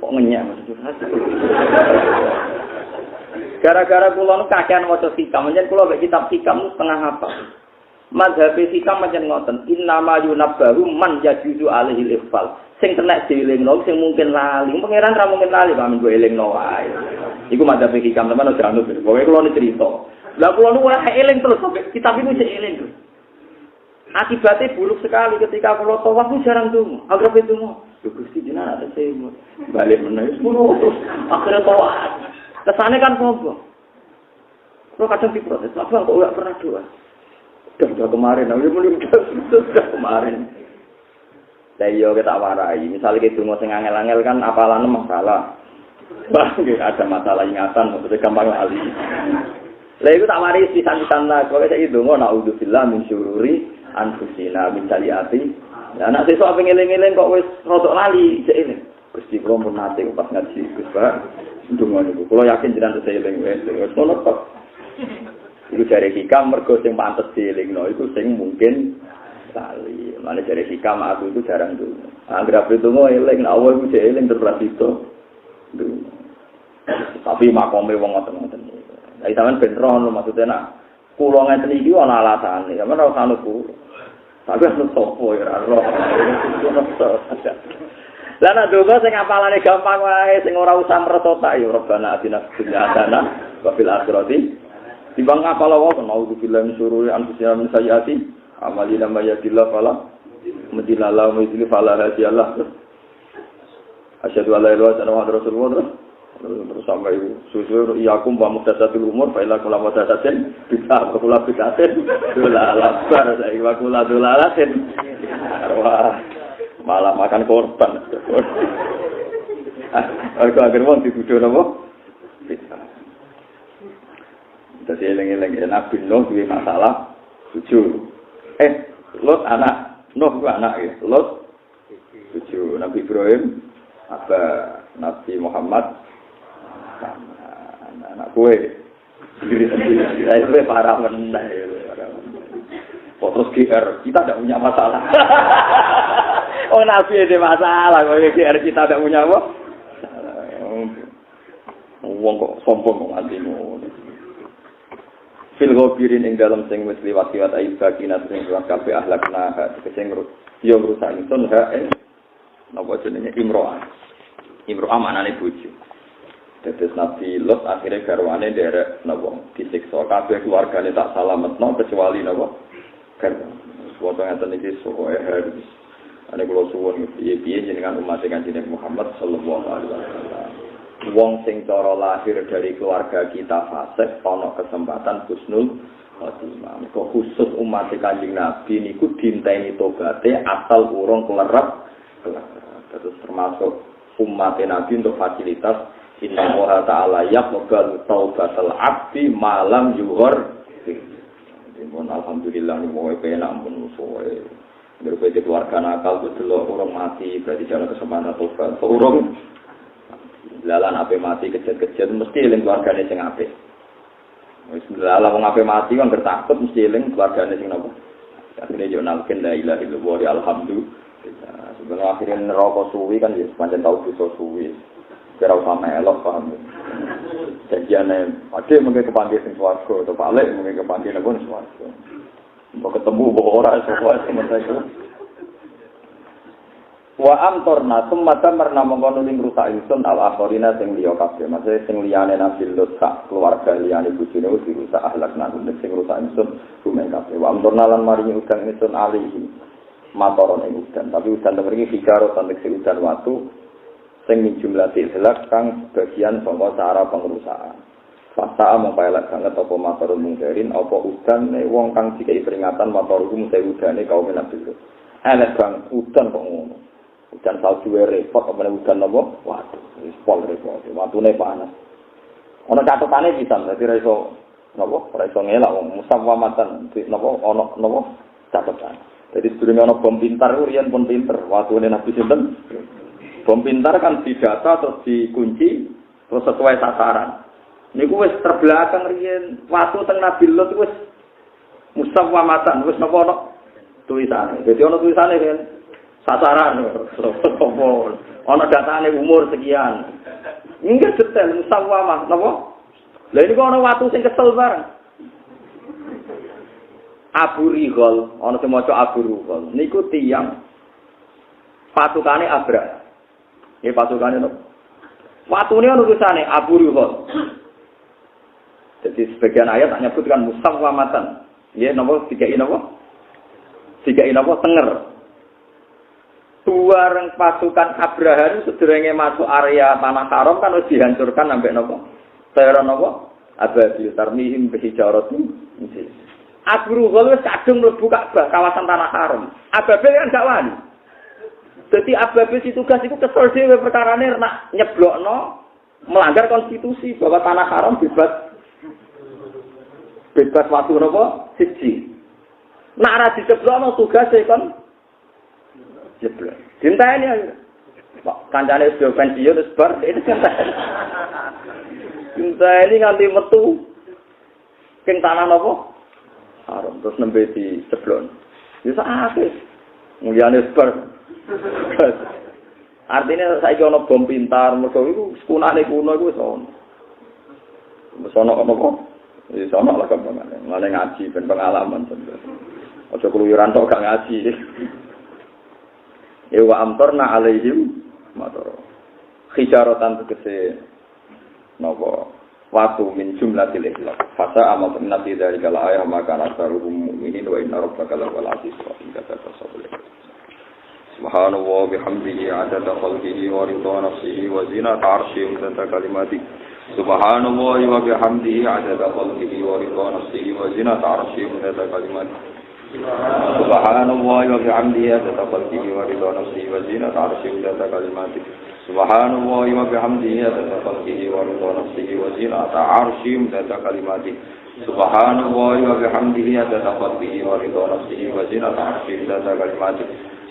Kok ngenyak maksudnya. Gara-gara kula nu kakean maca hikam, njen kula mek kitab hikam setengah hafal. Mazhab hikam pancen ngoten, innama yunabbahu man yajuzu alaihi al-ifal. Sing kena dielingno sing mungkin lali. Pangeran ra mungkin lali, pamen go elingno wae. Iku mazhab hikam teman aja anut. Pokoke kula nu cerita. Lah kula nu ora eling terus kitab iku sik eling terus. Akibatnya buruk sekali ketika kula tawaf jarang donga. Agar donga. Lho Gusti jenengan ada semut. Balik meneh terus akhirnya tawaf. Kesane kan sombong. Kula kadang diprotes, "Abang kok ora pernah doa?" Udah kemarin, udah kemarin. Lah iya kita warai, misalnya kita donga sing angel-angel kan apalane masalah. Bah, ada masalah ingatan, maksudnya gampang lali. Lah iku tak waris pisan-pisan lah, kowe sak donga naudzubillah min syururi anfusina min sayyiati. Lah nek sesuk ape ngeling-eling kok wis rodok lali, cek eling. Gusti kula pun nate pas ngaji Gus Pak. Donga niku kula yakin jenengan seseling wis ngono kok. Iku jare hikam mergo sing pantes dielingno iku sing mungkin lali. Mane jare hikam aku itu jarang donga. Anggere itu ngono eling nek awak iku eling terus itu. Tapi makome wong ngoten-ngoten. Lah sampean ben roh maksudnya nak kula ngeten iki ana alasane. Sampeyan ora usah nunggu. Tapi ana sapa ya ora roh. Lah nek donga sing apalane gampang wae sing ora usah mresotak ya Rabbana atina fid dunya hasanah wa fil akhirati. Timbang apal wae naudzubillah min syururi anfusina min sayyiati amalina may yahdihillahu fala mudilla lahu wa yudlil fala hadiya lahu. Asyhadu an la ilaha illallah wa rasulullah. Terus sampai susu iyakum wa muhdatsatul umur fa ila kullu muhdatsatin bid'ah wa kullu bid'atin dolalah bar saiki wa kullu dolalatin. Wah, malah makan korban. Aku agar wong dituduh napa? Bid'ah. Dadi eling-eling Nabi Nuh duwe masalah bojo. Lot anak, Nuh ku anak ya. Lot bojo Nabi Ibrahim, Nabi Muhammad anak kue sendiri-sendiri. Saya itu parah mendah. Terus GR, kita tidak punya masalah. Oh Nabi ada masalah, kalau GR kita tidak punya apa? Wong kok sombong ngantimu. Fil ghabirin ing dalam sing wis liwat-liwat aib baginat sing liwat kabeh akhlakna sing yo ngrusak ingsun napa jenenge Imro'ah. Imro'ah maknane bojo. Tetes Nabi Lot akhirnya garwane derek napa disiksa kabeh keluargane tak salametno kecuali napa garwane. Foto ngaten iki sokoe harus ane kula suwun piye-piye jenengan umat Kanjeng Muhammad sallallahu alaihi wasallam. Wong sing cara lahir dari keluarga kita fasik ana kesempatan husnul khotimah. Mergo khusus umat Kanjeng Nabi niku dinteni tobaté asal urung kelerep. Terus termasuk umat Nabi untuk fasilitas Inna Allah Ta'ala yaqbalu taubatal abdi malam yuhur. Alhamdulillah ini mau penak pun soe. Berbeda keluarga nakal betul orang mati berarti jalan kesempatan taubat. Orang lalan ape mati kejat-kejat mesti eling keluargane sing apik. Wis lalah wong ape mati kan bertakut mesti eling keluargane sing napa. Akhire yo nalken la ilaha illallah alhamdulillah. Sebelum akhirnya neraka suwi kan ya pancen tau dosa suwi. Kira usah melok paham. Janjiane ade mengke kepanggih sing swarga atau balik mengke kepanggih nang swarga. Mbok ketemu mbok ora swarga sementara itu. Wa amtorna summa tamarna mongko ning rusak ingsun al-akhirina sing liya kabeh. Maksude sing liyane Nabi Lut sak keluarga liyane bojone wis dirusak ahlakna sing rusak ingsun rumen kabeh. Wa amtorna lan maringi udan ingsun alihi matoron ing udan. Tapi udan mriki hijaro tantek sing udan watu sing jumlah tilak kang bagian saka cara pengrusakan. Fasa mung paelak banget apa matorun mungkirin apa udan wong kang dikai peringatan matorun mung udane kaum Nabi Lut. Elek bang udan kok ngono. Udan salju repot apa udan napa? Waduh, wis pol repot. Watune panas. Ana catetane pisan, dadi ra iso napa? Ora iso ngelak wong musawamatan napa ana napa catetan. Dadi sedurunge ana bom pintar riyen pun pinter. Watune Nabi sinten? Bom pintar kan didata atau dikunci terus sesuai sasaran. Niku wis terbelakang riyen. Watu teng Nabi Lut wis musawamatan, wis napa ana tulisane. Dadi ana tulisane riyen sasaran ana datane umur sekian nggih detail musawamah napa lha ini kok ana watu sing kesel bareng Abu Righal ana sing maca Abu Righal niku tiyang patukane Abra nggih patukane napa watune ana tulisane Abu Righal jadi sebagian ayat tak nyebutkan musawamatan nggih napa dikai napa tenger bareng pasukan Abraham sedurunge masuk area tanah haram kan wis dihancurkan sampai napa? Sayara napa? Ababil tarmihim bihijaratun. Abu Righal wis kadung mlebu Ka'bah kawasan tanah haram. Ababil kan gak wani. Dadi Ababil si tugas iku kesel dhewe perkarane nak nyeblokno melanggar konstitusi bahwa tanah haram bebas waktu napa? Siji. Nak ra diceblokno tugase kon jeblok. Dinteni ae. Pak kancane wis pensiun wis bar itu dinteni. Dinteni nganti metu king tanah napa? Haram terus nembe diceblok. Ya sakake. Mulane wis bar. Artinya saiki ana bom pintar mergo iku sekunane kuno iku wis ono. Wis ono apa? Wis ono lah gampangane. Mane ngaji ben pengalaman sebenarnya. Aja keluyuran tok gak ngaji. Ewa amtorna alaihim mator. Hijaratan tegese napa watu min jumlatil ikhlas. Fasa amal minati dari kala ayah maka nasaruhum mu'minin wa inna rabbaka lawal aziz wa inna tasawwur. Subhanallah bihamdihi adada khalqihi wa ridha nafsihi wa zinata 'arsyihi wa tata kalimati. Subhanallah wa bihamdihi adada khalqihi wa ridha nafsihi wa zinata 'arsyihi wa tata kalimati. Subhanallah wa bihamdihi adada khalqihi wa ridha nafsihi wa zinata 'arsyihi wa tata kalimati. Subhanallah wa bihamdihi adada khalqihi wa ridha nafsihi wa zinata 'arsyihi wa tata kalimati. Subhanallah wa bihamdihi adada khalqihi wa ridha nafsihi wa zinata 'arsyihi wa tata kalimati.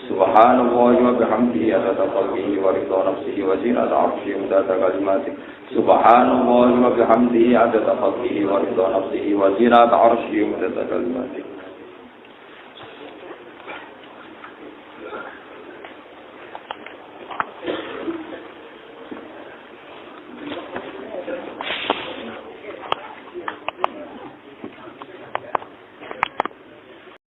Subhanallah wa bihamdihi adada khalqihi wa ridha nafsihi wa zinata 'arsyihi wa tata kalimati. Subhanallah wa bihamdihi adada khalqihi wa ridha nafsihi wa zinata 'arsyihi wa tata kalimati.